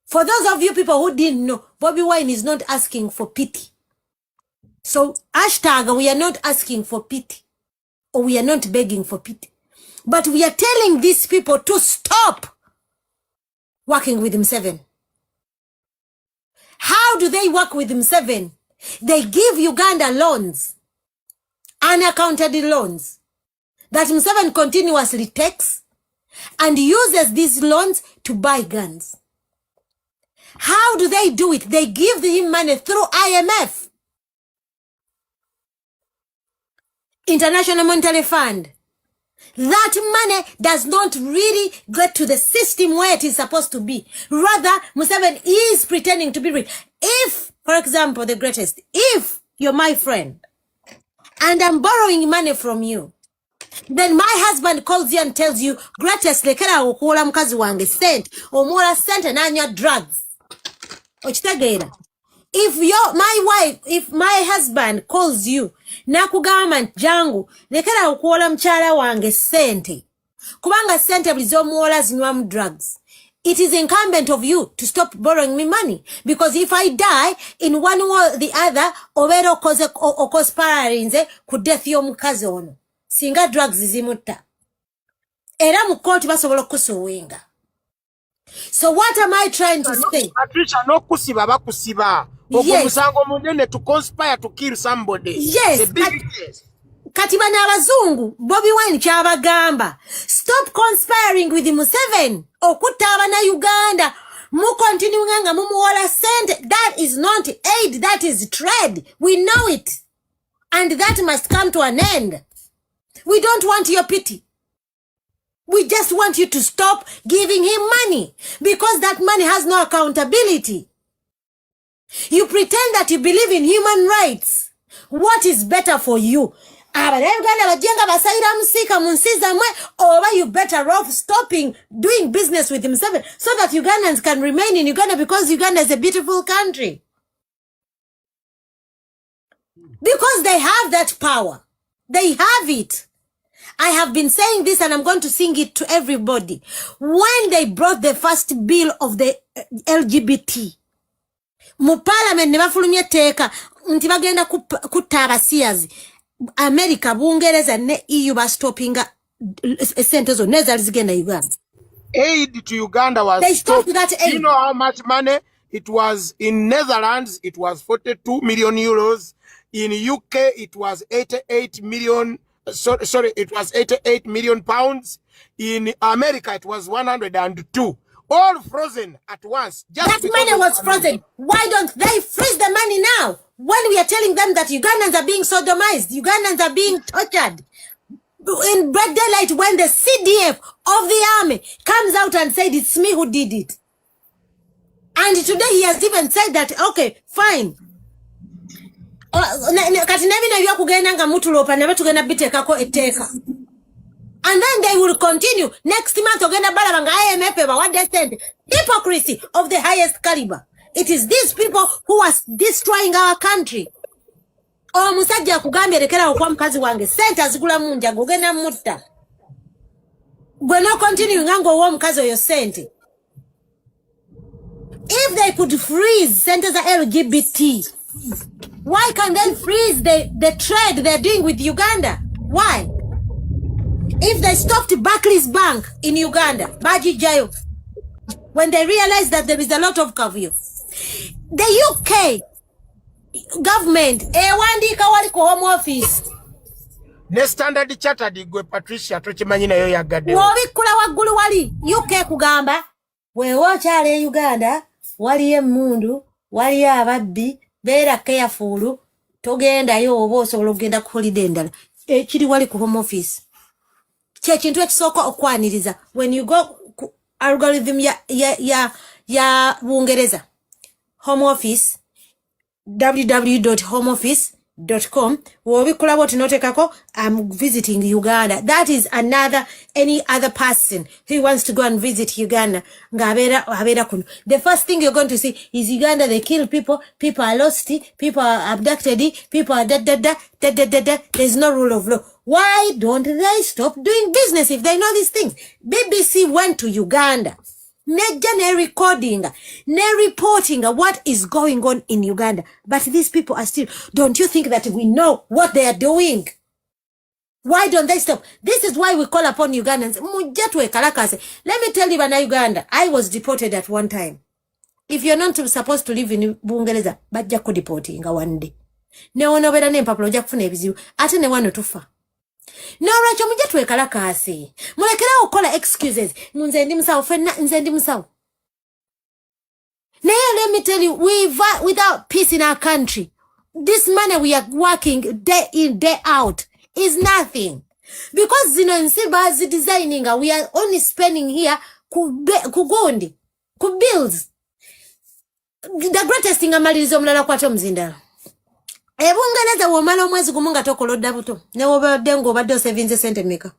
For those of you people who didn't know, Bobby Wine is not asking for pity. So hashtag, we are not asking for pity. Or we are not begging for pity. But we are telling these people to stop working with Museveni. How do they work with Museveni? They give Uganda loans, unaccounted loans, that Museveni continuously takes and uses these loans to buy guns. How do they do it? They give him money through IMF, International Monetary Fund. That money does not really get to the system where it is supposed to be. Rather, Museveni is pretending to be rich. If, for example, the greatest, if you're my friend and I'm borrowing money from you, then my husband calls you and tells you, greatest, lekera okuwola mukazi wange sent, omuwola sent and anywa drugs. Okitegeera. If my husband calls you, nakugamba jangu, lekera okuwola mukyala wange sente, kubanga sente buli z'omuwola zinywamu drugs, it is incumbent of you to stop borrowing me money. Because if I die in one or the other, obeera okonspirarinze ku death y'omukazi ono. Singa drugs zimutta. Era mu court basobola okusuwinga. So what am I trying to say? Patricia, no kusiba bakusiba. Yes. To conspire to kill somebody. Yes. It's a big case. Katiba n'abazungu, Bobby Wine kyabagamba. Stop conspiring with Museveni. Okutta abana Uganda. Mu continue nga mumuwola sente. That is not aid, that is trade. We know it. And that must come to an end. We don't want your pity. We just want you to stop giving him money. Because that money has no accountability. You pretend that you believe in human rights. What is better for you? Or you better off stopping doing business with himself so that Ugandans can remain in Uganda because Uganda is a beautiful country. Because they have that power. They have it. I have been saying this and I'm going to sing it to everybody. When they brought the first bill of the LGBT, mu parliament ne bafulumye teka nti bagenda kutta abasiyazi, America, Bungereza ne EU ba stoppinga sente zo nezali zigenda Uganda. Aid to Uganda was they stopped that aid. You know how much money it was in Netherlands? It was 42 million euros. In UK, it was 88 million. Sorry, it was 88 million pounds. In America, it was 102. All frozen at once. Just that money was frozen. Why don't they freeze the money now? When we are telling them that Ugandans are being sodomized, Ugandans are being tortured. In broad daylight, when the CDF of the army comes out and said, it's me who did it. And today he has even said that, okay, fine. And then they will continue. Next month, what they said. Hypocrisy of the highest caliber. It is these people who are destroying our country. Oh, musajja kugambye lekera okwa mkazi wange sente azigula munja gogena mutta. Gwe no continue ngango wo mkazi oyo sente. If they could freeze sente za LGBT, why can't they freeze the trade they're doing with Uganda? Why? If they stopped Barclays Bank in Uganda, Baji Jayo, when they realized that there is a lot of curfew, the UK government, wandika wali ko home office. Ne Standard Chartered gwe Patricia tokimanyi nayo yagadde. Wobikula waggulu wali UK kugamba, weewo kyale Uganda, wali emundu, wali ababbi, beera careful, togendayo oba osobola okugenda ku holiday endala. Kiri wali ku home office. Kintu ekisooka okwaniriza when you go algorithm ya Bungereza home office www.homeoffice.com wobikula boti notekako I'm visiting Uganda. That is any other person who wants to go and visit Uganda ngabera kuno. The first thing you're going to see is Uganda. They kill people are lost, people are abducted, people are there's no rule of law. Why don't they stop doing business if they know these things? BBC went to Uganda. Ne recording, ne reporting what is going on in Uganda. But these people are still, don't you think that we know what they are doing? Why don't they stop? This is why we call upon Ugandans. Let me tell you about Uganda. I was deported at one time. If you're not supposed to live in Bungereza, but jako deporting one day. Ne onobera ne mpapula ojja kufuna ebizibu ate ne wano tufa. N'olwekyo mujje twekalakaase mulekerawo okukola excuses nze ndi musawo fenna nze ndi musawo. Naye let me tell you, without peace in our country, this money we are working day in day out is nothing, because zino nsi bazi designing we are only spending here kugondi ku bills. The greatest thing amalirizo mulala kwate omuzindala Ebungereza womala omwezi gumu nga tokolodda buto ne wobadde ng'obadde osavinze sente meka.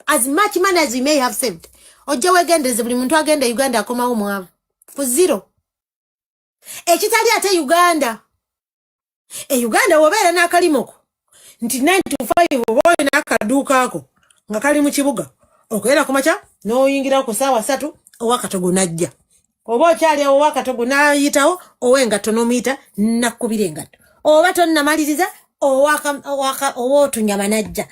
As much money as you may have saved, ojja wegendereze buli muntu agenda Uganda akomawo mwavu for zero. Ekitali ate Uganda. Uganda wobeera n'akalimoko nti 9 to 5 oba olina akaduuka ako nga kali mu kibuga okwera kumakya n'oyingira ku ssaawa 3 owakatogo najja. Oba okyali awo owakatogo n'ayitawo owengatto n'omuyita nakkubira engatto. Oba tonnamaliriza oba otunyama najja.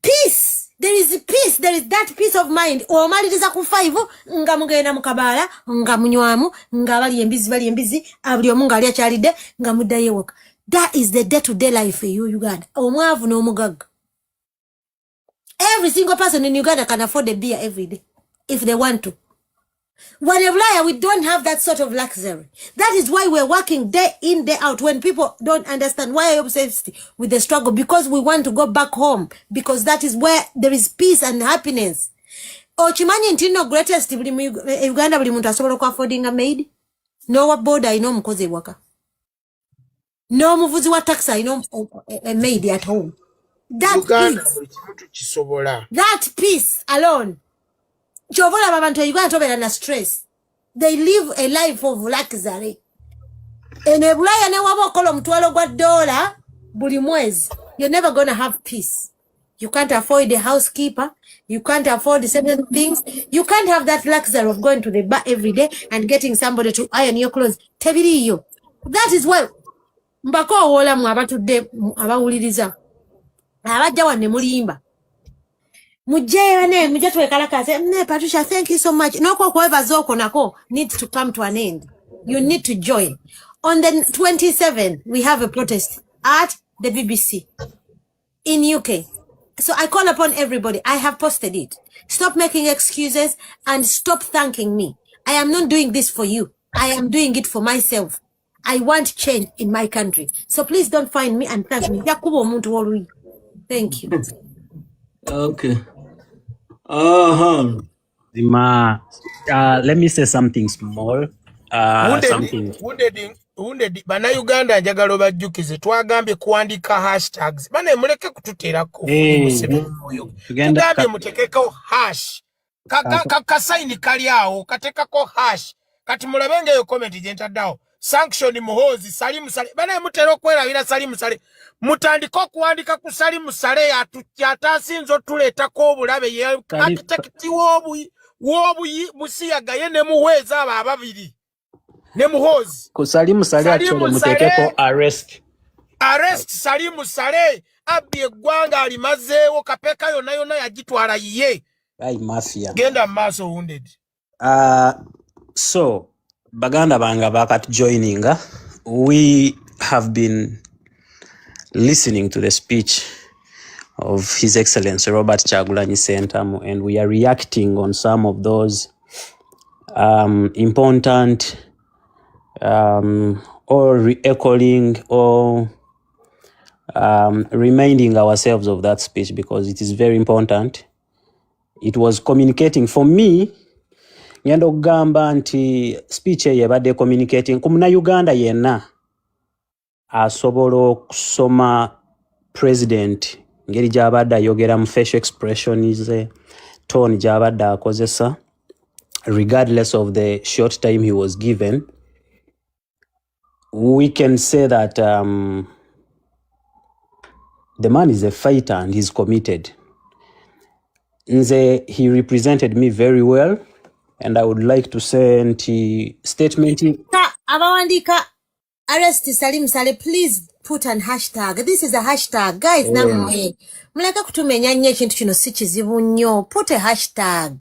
Peace. There is peace. There is that peace of mind. Omaliriza ku 5 nga mugenda mu kabaala nga munywamu nga bali embizi abuli omu nga ali akyalidde nga muddayo ewaka. That is the day-to-day life for you, Uganda. Omwavu n'omugagga. Every single person in Uganda can afford a beer every day if they want to. When we don't have that sort of luxury. That is why we're working day in, day out. When people don't understand why I'm obsessed with the struggle, because we want to go back home, because that is where there is peace and happiness. Ochimanyi ntino greatest Uganda buli muntu asobola ku affording a maid. No border ino mukozi waka. No muvuzi wa taxi alina a maid at home. That piece alone. Chovola abantu Uganda tobera na stress. They live a life of luxury. Ene Bulaya ne waba okola omutwalo gwa $1 buli mwezi. You're never going to have peace. You can't afford a housekeeper. You can't afford certain things. You can't have that luxury of going to the bar every day and getting somebody to iron your clothes. Tebiriyo. That is why mbako owola mu abatudde abawuliriza. Abajja wanne mulimba. Mujja twekalakase. Patricia, thank you so much. Noko kwebaza oko nako needs to come to an end. You need to join. On the 27th, we have a protest at the BBC in UK. So I call upon everybody. I have posted it. Stop making excuses and stop thanking me. I am not doing this for you. I am doing it for myself. I want change in my country. So please don't find me and thank me. Thank you. Okay. Let me say something small. Wounded bannayuganda njagala obajjukize twagambye kuwandika hashtags bane muleke kututeerako tugambye mutekeko hash kasayini kali awo katekako hash kati mulabenga eyo comment gye ntaddawo sanction muhozi salimu sale bane mutera okwerabira salimu sale mutandika okuwandika ku salimu sale atasinza otuleetako obulabe ye architect wobuyi musiyaga ye ne muhweza abo ababiri Nemuhozi. Salimu Sale actually mutekeko arrest Salimu Sale abye gwanga alimazeewo kapeka yona yagitwala yiye. Ai mafia. Genda maso wounded. So baganda banga bakat joining. We have been listening to the speech of His Excellency Robert Kyagulanyi Ssentamu, and we are reacting on some of those important or re-echoing or reminding ourselves of that speech because it is very important. It was communicating for me. Nyando gamba nti speech yebade communicating kumuna Uganda yena asobolo kusoma president ngeri jabada yogera mu facial expression is tone jabada akozesa regardless of the short time he was given. We can say that the man is a fighter and he's committed. Nze, he represented me very well, and I would like to say statement. Abawandika arrest Salim Sale, please put an hashtag. This is a hashtag, guys. Namwe muleka kutumenya nnyo ekintu kino si kizibu nnyo. Put a hashtag.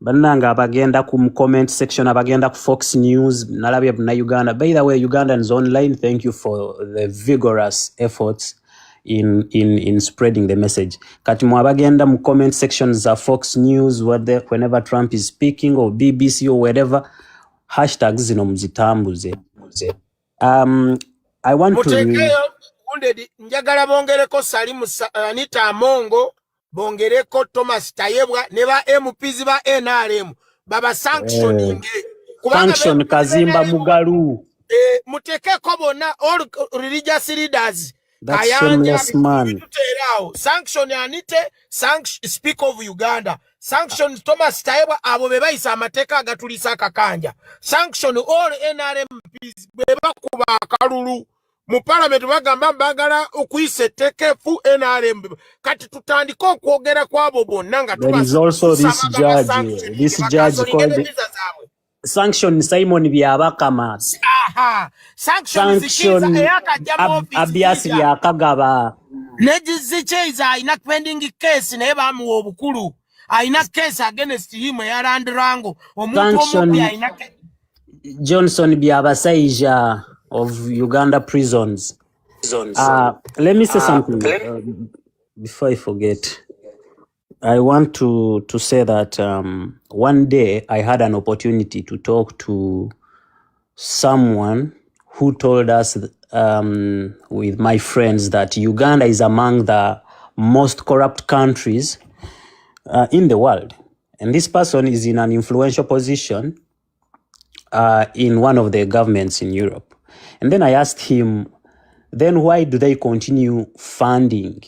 Bananga abagenda ku comment section, abagenda ku Fox News, nalabye na Uganda. By the way, Ugandans online, thank you for the vigorous efforts in spreading the message. Kati mu abagenda mu comment sections za Fox News, whenever Trump is speaking, or BBC or whatever, hashtags zino muzitambuze. I want to njagala bongereko Salimu Anita Amongo, bongereko Thomas Tayebwa, neba MPs ba NRM baba sanctioning sanction Kazimba Mugalu mutekeko bona all religious leaders. That shameless man. Sanction Anite, sanction speak of Uganda. Sanction Thomas Tayebwa abo bebayisa amateka agatulisa kakanja. Sanction all NRMPs beba kuba akalulu. Mu parliament bagamba bagala okuyise tekefu NRM kati tutandika okwogera kwabo bonna nga there is also this judge called Sanction Simon Byabakama. Sanction Abias Byakagaba. Nejizicheza aina pending case naye bamuwa obukulu. Aina case against him ya Landrango. Omuntu omubi aina Johnson Byabasaija of Uganda prisons. Let me say something before I forget. I want to say that one day I had an opportunity to talk to someone who told us with my friends that Uganda is among the most corrupt countries in the world. And this person is in an influential position in one of the governments in Europe. And then I asked him, then why do they continue funding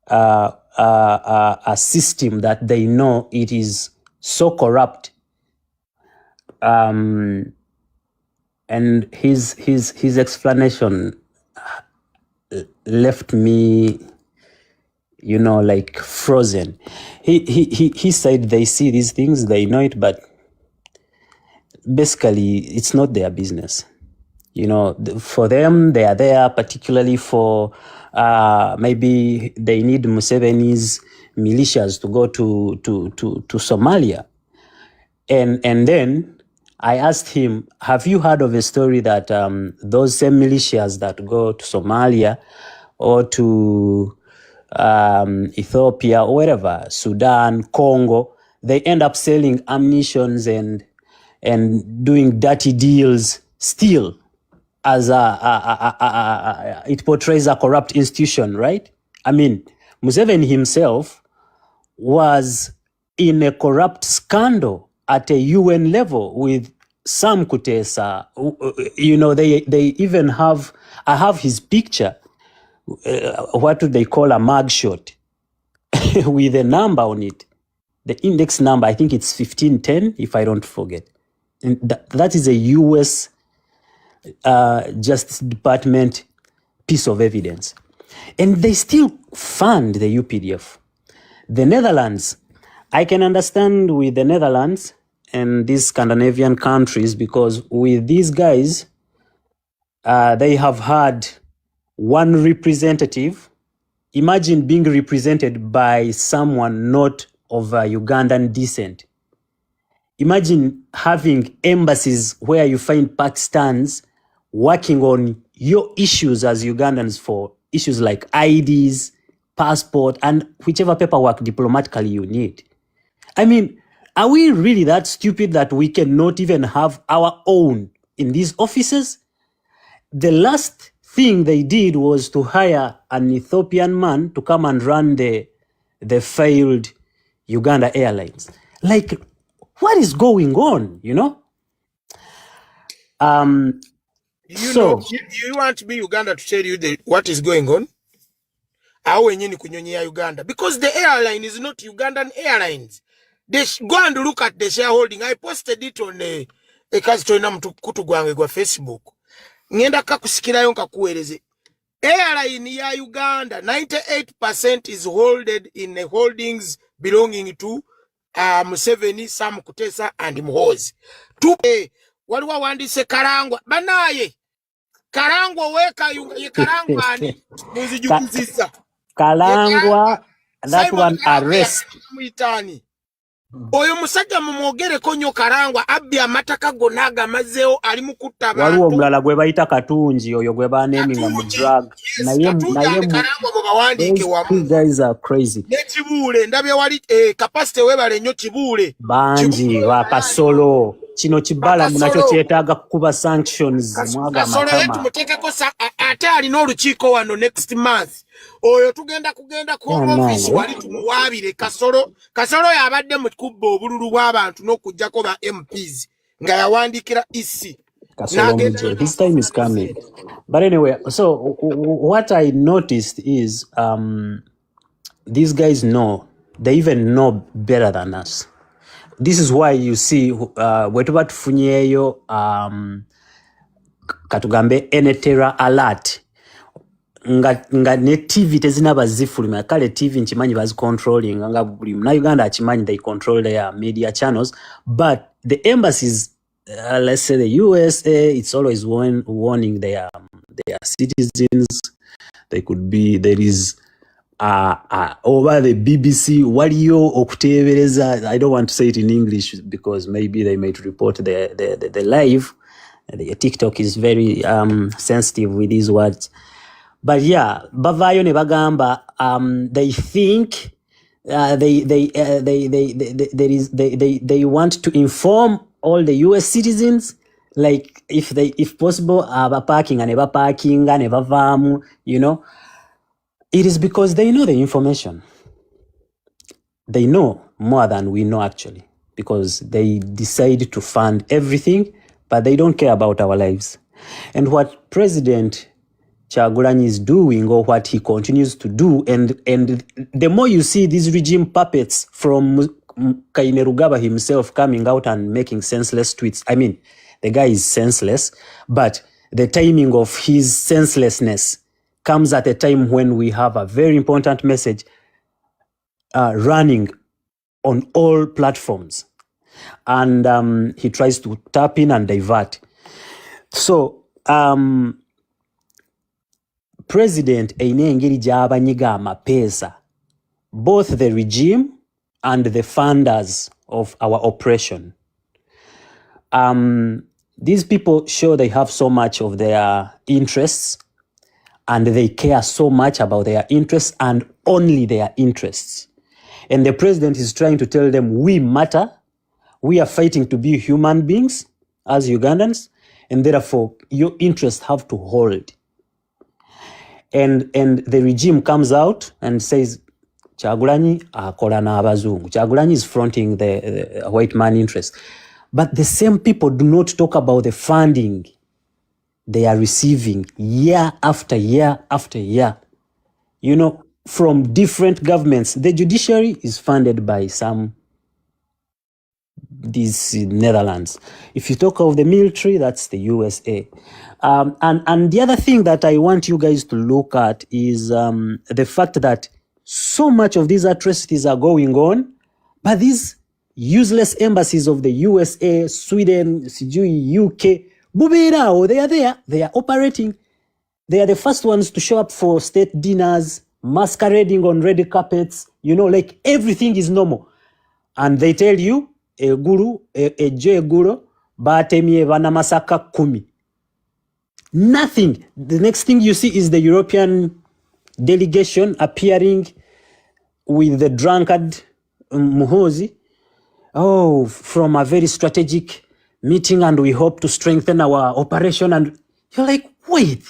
a system that they know it is so corrupt? And his explanation left me, like frozen. He said they see these things, they know it, but basically it's not their business. For them, they are there particularly for maybe they need Museveni's militias to go to Somalia. And then I asked him, have you heard of a story that those same militias that go to Somalia or to Ethiopia or wherever, Sudan, Congo, they end up selling ammunitions and doing dirty deals still, as it portrays a corrupt institution, right? I mean, Museveni himself was in a corrupt scandal at a UN level with Sam Kutesa. They even have, I have his picture, what do they call a mugshot, with a number on it. The index number, I think it's 1510, if I don't forget. And that is a US Justice Department piece of evidence. And they still fund the UPDF. The Netherlands, I can understand with the Netherlands and these Scandinavian countries, because with these guys, they have had one representative. Imagine being represented by someone not of Ugandan descent. Imagine having embassies where you find Pakistans working on your issues as Ugandans for issues like IDs, passport, and whichever paperwork diplomatically you need. I mean, are we really that stupid that we cannot even have our own in these offices? The last thing they did was to hire an Ethiopian man to come and run the failed Uganda Airlines. Like, what is going on, You want me, Uganda, to tell you what is going on? Uganda, because the airline is not Ugandan Airlines. They go and look at the shareholding. I posted it on a kasitoina mtukutu gwange gwa Facebook. Ngenda kakusikirayo nkakueleze. Airline ya Uganda, 98% is holded in the holdings belonging to Museveni, Sam Kutesa, and Muhoozi. Waliwa wandise Karangwa. Banaye. Karangwa weka ye Karangwa ani. Muzijukuziza. Karangwa, that one arrest. Oyo musajja mumwogere konyo Karangwa abbi amataka gonaga mazeo ali mukutta abantu. Waliwo omulala gwe bayita Katunji, oyo gwe baneminga mu drug. Naye Karangwa bwe bawandiike wamu. These guys are crazy. Ne Kibuule ndabye wali capacity webale nnyo Kibuule. Banji wa Kasolo. Kino kibala munakyo kyetaaga kukuba sanctions mwaga amatama. Kasolo yetu muteekeko ate alina olukiiko wano next month. Oyo tugenda ku office wali tumuwaabire Kasolo yabadde mu kubba obululu bw'abantu n'okujjako ba MPs nga yawandiikira EC. Kasolo, his time is coming. But anyway, so what I noticed is these guys know, they even know better than us. This is why you see wetuba tufunyeyo katugambe enetera alert nga ne TV tezinaba zifuluma kale TV nchimanyi bazi controlling nga buli na Uganda achimanyi they control their media channels, but the embassies let's say the USA, it's always warning their citizens. There is over the BBC waliyo okutebereza. I don't want to say it in English because maybe they might report the live. The TikTok is very sensitive with these words. But yeah, bavayo ne bagamba they think they want to inform all the US citizens, like if possible parking and eba parking and eba vamu, it is because they know the information. They know more than we know actually, because they decide to fund everything, but they don't care about our lives. And what President Kyagulanyi is doing or what he continues to do, and the more you see these regime puppets from Kainerugaba himself coming out and making senseless tweets. I mean, the guy is senseless, but the timing of his senselessness comes at a time when we have a very important message running on all platforms, and he tries to tap in and divert. So President eine engeri gy'abanyiga amapeesa, both the regime and the funders of our oppression. These people show they have so much of their interests, and they care so much about their interests and only their interests. And the president is trying to tell them, we matter, we are fighting to be human beings as Ugandans, and therefore your interests have to hold. And the regime comes out and says, Kyagulanyi akola n'abazungu. Kyagulanyi is fronting the white man interest. But the same people do not talk about the funding they are receiving year after year after year. You know, from different governments. The judiciary is funded by these Netherlands. If you talk of the military, that's the USA. And the other thing that I want you guys to look at is the fact that so much of these atrocities are going on, but these useless embassies of the USA, Sweden, UK, Bubeirao, they are there, they are operating. They are the first ones to show up for state dinners, masquerading on red carpets, you know, like everything is normal. And they tell you, ejo eguro, batemye bana masaka 10. Nothing. The next thing you see is the European delegation appearing with the drunkard Muhozi. Oh, from a very strategic meeting, and we hope to strengthen our operation. And you're like, wait.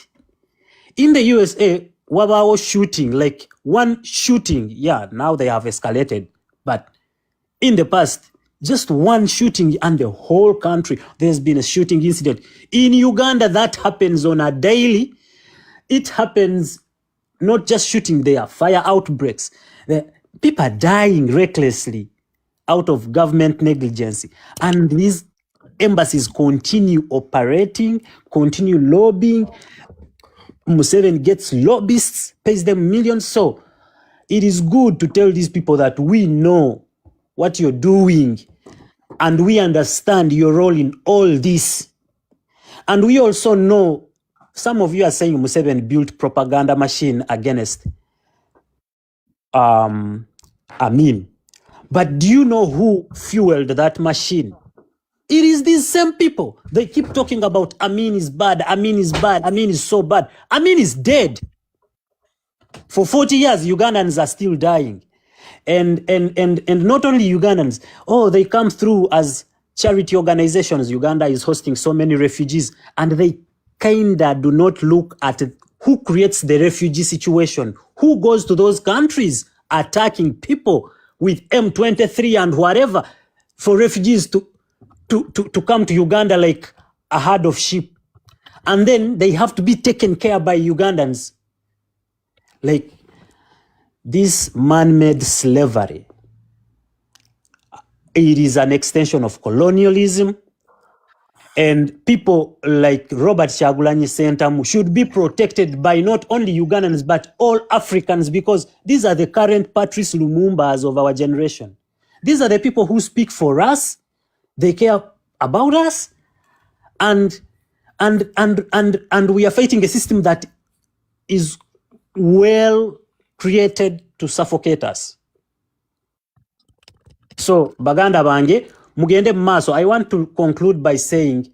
In the USA, wabao shooting, like one shooting, yeah, now they have escalated. But in the past, just one shooting and the whole country, there's been a shooting incident. In Uganda, that happens on a daily. It happens, not just shooting, there are fire outbreaks. People are dying recklessly out of government negligence. And these embassies continue operating, continue lobbying. Museveni gets lobbyists, pays them millions. So it is good to tell these people that we know what you're doing and we understand your role in all this. And we also know, some of you are saying Museveni built propaganda machine against Amin. But do you know who fueled that machine? It is these same people. They keep talking about Amin is bad, Amin is bad, Amin is so bad. Amin is dead. For 40 years, Ugandans are still dying. And not only Ugandans, they come through as charity organizations. Uganda is hosting so many refugees, and they kinda do not look at who creates the refugee situation, who goes to those countries attacking people with M23 and whatever for refugees to come to Uganda like a herd of sheep. And then they have to be taken care by Ugandans. Like this man-made slavery, it is an extension of colonialism, and people like Robert Kyagulanyi Sentamu should be protected by not only Ugandans but all Africans, because these are the current Patrice Lumumbas of our generation. These are the people who speak for us. They care about us, and we are fighting a system that is well created to suffocate us. So baganda bange mugende maso. I want to conclude by saying,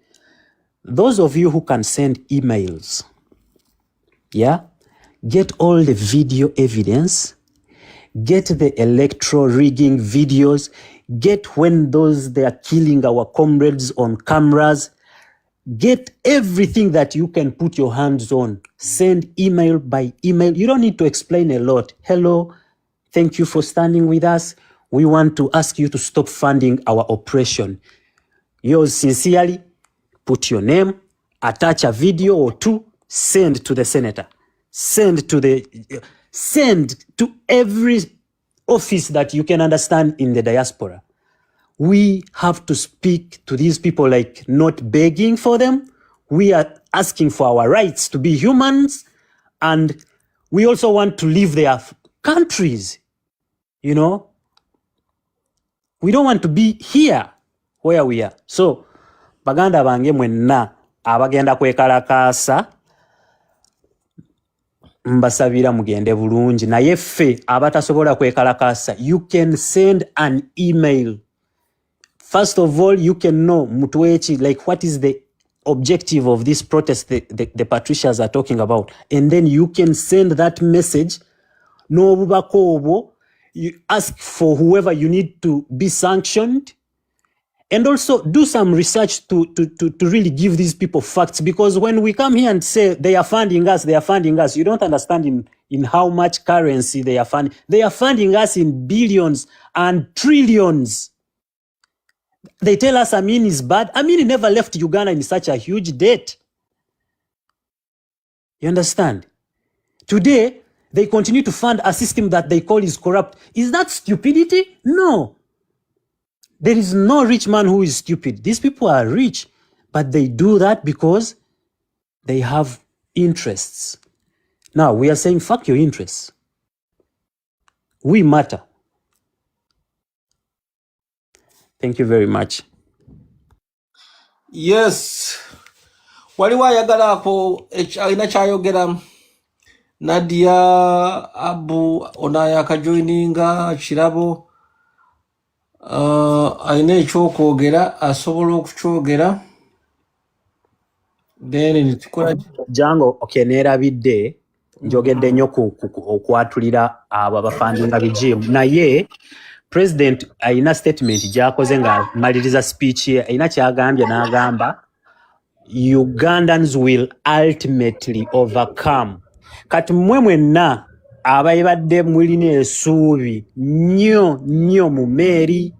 those of you who can send emails, get all the video evidence, get the electro rigging videos, get when they are killing our comrades on cameras, get everything that you can put your hands on. Send email by email. You don't need to explain a lot. Hello, thank you for standing with us. We want to ask you to stop funding our oppression. Yours sincerely, put your name, attach a video or two, send to the senator. send to every office that you can understand in the diaspora. We have to speak to these people like not begging for them. We are asking for our rights to be humans, and we also want to leave their countries. You know, we don't want to be here where we are. So, baganda bange mwenna abagenda kwekalakaasa mbasabira mugende bulungi, naye ffe abatasobola kwekalakaasa, you can send an email. First of all, you can know mutwechi, like what is the objective of this protest the Patricians are talking about, and then you can send that message. No bubako obwo, you ask for whoever you need to be sanctioned, and also do some research to really give these people facts, because when we come here and say they are funding us, you don't understand in how much currency they are funding. They are funding us in billions and trillions. They tell us Amin is bad. Amin never left Uganda in such a huge debt. You understand? Today, they continue to fund a system that they call is corrupt. Is that stupidity? No. There is no rich man who is stupid. These people are rich, but they do that because they have interests. Now, we are saying, fuck your interests. We matter. Thank you very much. Yes. Waliwo ayagalaako alina kyayogera. Nadia Abu Onaya akajoininga kirabo. Alina ekyokwogera asobola okukyogera. Then nitukola Jango neerabidde njogedde nnyo okwatulira abo abafandinga bijimu, naye President alina statement gy'akoze nga maliriza speech ye, alina kyagambye n'agamba Ugandans will ultimately overcome. Kati mmwe mwenna abayibadde mulina essuubi nnyo mu meeri,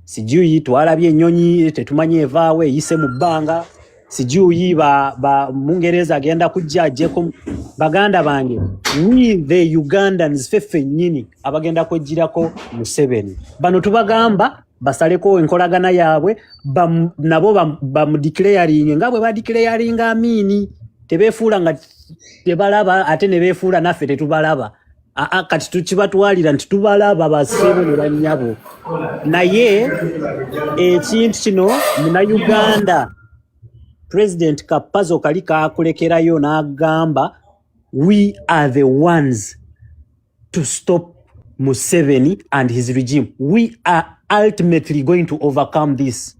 sijui twalabye ennyonyi tetumanyi evaawe eyise mu bbanga, sijui ba Mungereza agenda kujja ajjeko. Baganda bange, we the Ugandans feffe nnyini abagenda kwejjirako Museveni, bano tubagamba basaleko enkolagana yaabwe nabo bamudeclaring nga bwe badeclaring Amini, tebeefuula nga tebalaba ate ne beefuula naffe tetubalaba. Kati tukibatwalira nti tubalaba basebo ne bannyabo. Naye ekintu kino Munnayuganda President Kapazo kali kaakulekerayo n'agamba we are the ones to stop Museveni and his regime. We are ultimately going to overcome this.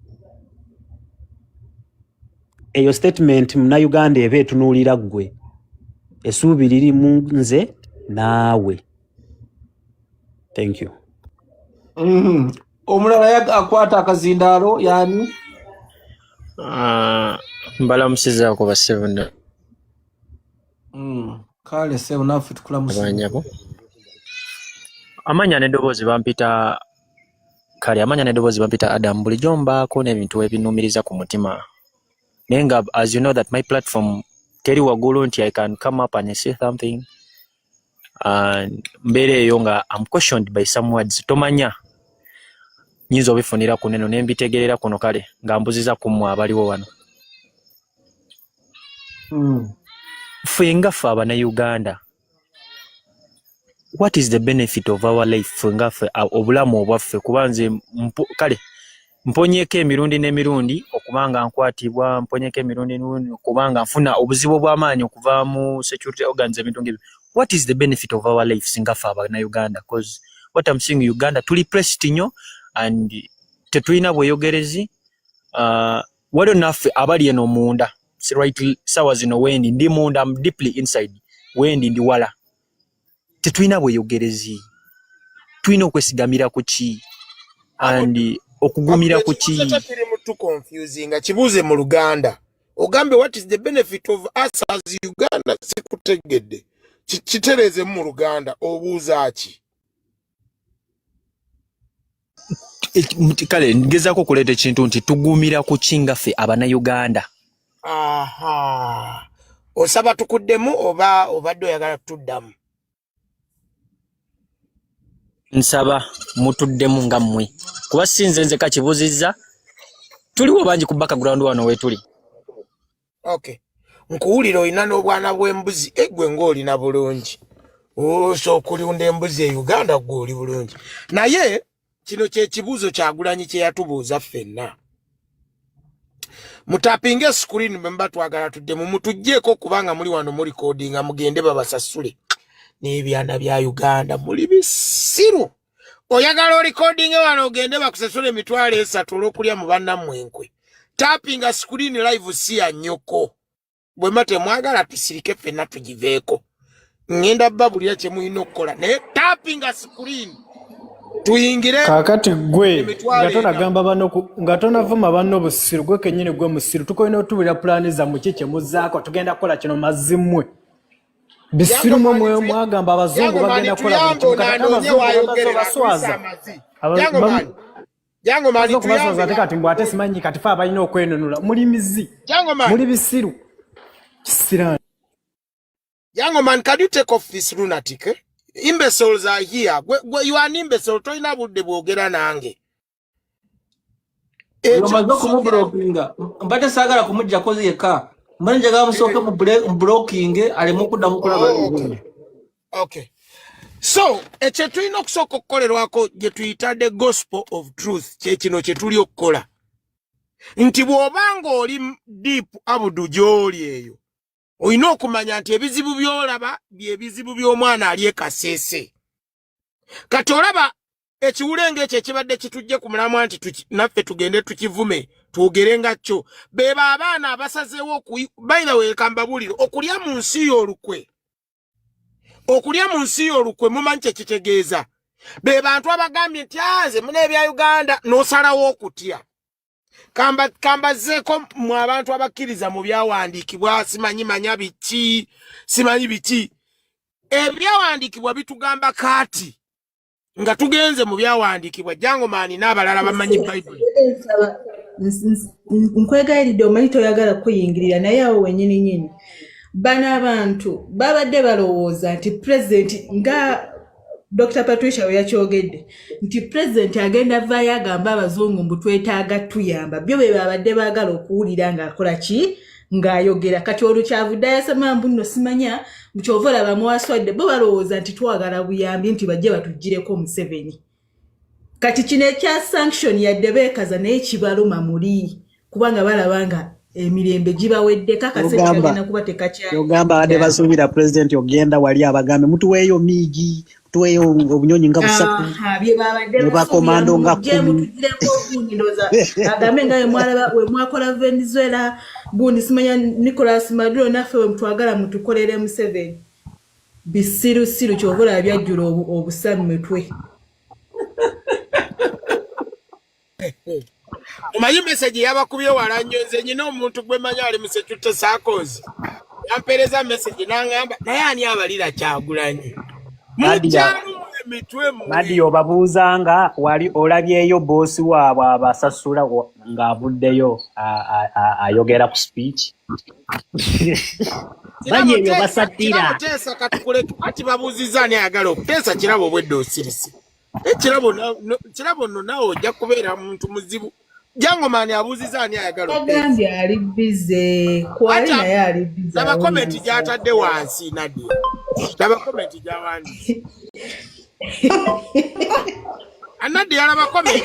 Eyo statement Munnayuganda eba etunuulira ggwe. Essuubi liri mu nze naawe. Thank you. Omulala akwata akazindaalo yani mbalamusizaako ba 7 kale sebo naffe tukulamusiza abanyabo amanya n'eddoboozi bampita Adam bulijjo mbaako n'ebintu ebinumiriza ku mutima naye nga as you know that my platform teri waggulu nti I can come up and say something and mbeera eyo nga I'm questioned by some words tomanya nyinza obifunira ku neno ne mbitegerera kuno kale nga mbuziza ku mmwe abaliwo wano. Ffe ngaffe Abannayuganda, what is the benefit of our life? Ffe ngaffe obulamu obwaffe kuba nze kale mponyeko emirundi n'emirundi okubanga nkwatibwa, mponyeko emirundi n'emirundi okubanga nfuna obuzibu obw'amaanyi okuva mu security organs ebintu ng'ebyo. What is the benefit of our life ngaffe Abannayuganda? Because what I'm seeing Uganda tuli pressed nnyo and tetulina bweyogerezi. Waliwo naffe abali eno munda, right sawa zino wendi ndi munda, I'm deeply inside, wendi ndi wala, tetulina bweyogerezi. Tulina okwesigamira ku ki and okugumira ku ki. Tuli mutu confusing kibuuze mu Luganda ogambe what is the benefit of us as Uganda, sikutegedde kitereze mu Luganda obuuza ki? Kale ngezaako okuleeta ekintu nti tugumira ku ki ngaffe Abannayuganda. Aha, osaba tukuddemu oba obadde oyagala tuddamu? Nsaba mutuddemu nga mmwe kuba sinze nze kakibuzizza tuliwo bangi ku background wano wetuli. Okay, nkuwulira olina n'obwana bw'embuzi eggwe ng'olina bulungi so okulunda embuzi e Uganda gwe oli bulungi. Naye kino kyekibuuzo Kyagulanyi kye yatubuuza ffenna. Mutapinge screen memba twagala tuddemu mutuggyeko kubanga muli wano muri coding nga mugende babasasule n'ebyana bya Uganda muli bisiru. Oyagala recording wano ogende bakusasule emitwalo 3 olw'okulya mu bannammwe enkwe. Tapinga screen live si ya nnyoko. Bwe mate mwagala tusirike ffenna tugiveeko. Ngenda babulira kye muyina okukola naye tapinga screen tuyingire. Kakati gwe ngatona gamba bano ngatona vuma bano busiru gwe kenyine gwe musiru tukoina otubira plani za mukiche muzaako tugenda kola kino mazimwe bisiru mwe mwagamba abazungu bagenda kola kino baswaza jango mali tuyaswaza tekati mbwate simanyi kati fa abalina okwenunula muli mizi muli bisiru kisirani. Young man, can you take off this lunatic? Imbeciles are here. You are an imbecile. Toina budde bwogera nange. Amaze kumublokinga. Mbate sagala kumujja kozi yeka. Mbanje ga musoke mu blocking ali mukudda mukola. Okay. So, eche tulina okusooka okukolerwako gye tuyita the gospel of truth. Kye kino kye tuli okukola. Nti bw'obanga oli deep abudu gy'oli eyo. Oyina okumanya nti ebizibu by'olaba bye bizibu by'omwana ali ekasese. Kati olaba ekiwulenge ekyo ekibadde kitujje ku mulamwa nti naffe tugende tukivume twogere nga kyo. Beba abaana abasazeewo by the way kambabuliro okulya mu nsi y'olukwe. Okulya mu nsi y'olukwe mumanyi kye kitegeeza. Be bantu abagambye nti aze mune ebya Uganda n'osalawo okutya. Kamba zeko mu abantu abakkiriza mu byawandiikibwa simanyi manya biki simanyi biki ebyawandiikibwa bitugamba kati nga tugenze mu byawandiikibwa jango maani n'abalala bamanyi Bible. Nkwegayiridde omanyi toyagala kuyingirira naye awo wennyini nyini bana abantu babadde balowooza nti president nga Dr. Patricia we yakyogedde nti president agenda vaayo agamba abazungu mbu twetaaga tuyamba byo be babadde baagala okuwulira ng'akola ki ng'ayogera kati olukyavudde yasema mbu nno simanya mukyovola bamuwaswadde bo balowooza nti twagala buyambi nti bajje batugireko Museveni kati kino ekya sanction yadde beekaza naye kibaluma muli kubanga balaba nga emirembe gibawedde kakasente agenda kuba tekakya yogamba abadde basuubira president ogenda wali abagambe mutuweeyo miigi tuweeyo obunyonyi nga busatu ne bakomando nga 10 agambe nga we mwakola Venezuela gundi simanya Nicolas Maduro naffe we mutwagala mutukolere Museveni bisirusiru kyovola byajjula obusamu metwe. Umanyi message yabakubye wala nnyo nze nyina omuntu gwe manya ali mu security circles. Yampereza message nangamba naye ani abalira Kyagulanyi. Madi obabuuzanga wali olabyeyo bosi waabwe abasasula ng'avuddeyo ayogera ku speech. Bali ebyo basatira. Tesa katukule ati babuuziza ani ayagala okuteesa kirabo obwedde osirisi. Kirabo nno nawe ojja kubeera muntu muzibu. Jango mani abuuziza ani ayagala okuteesa. Agambye ali bize kwali naye ali bize. Laba comment gy'atadde wansi Nadia. Laba comment gy'awandise. Nadia laba comment.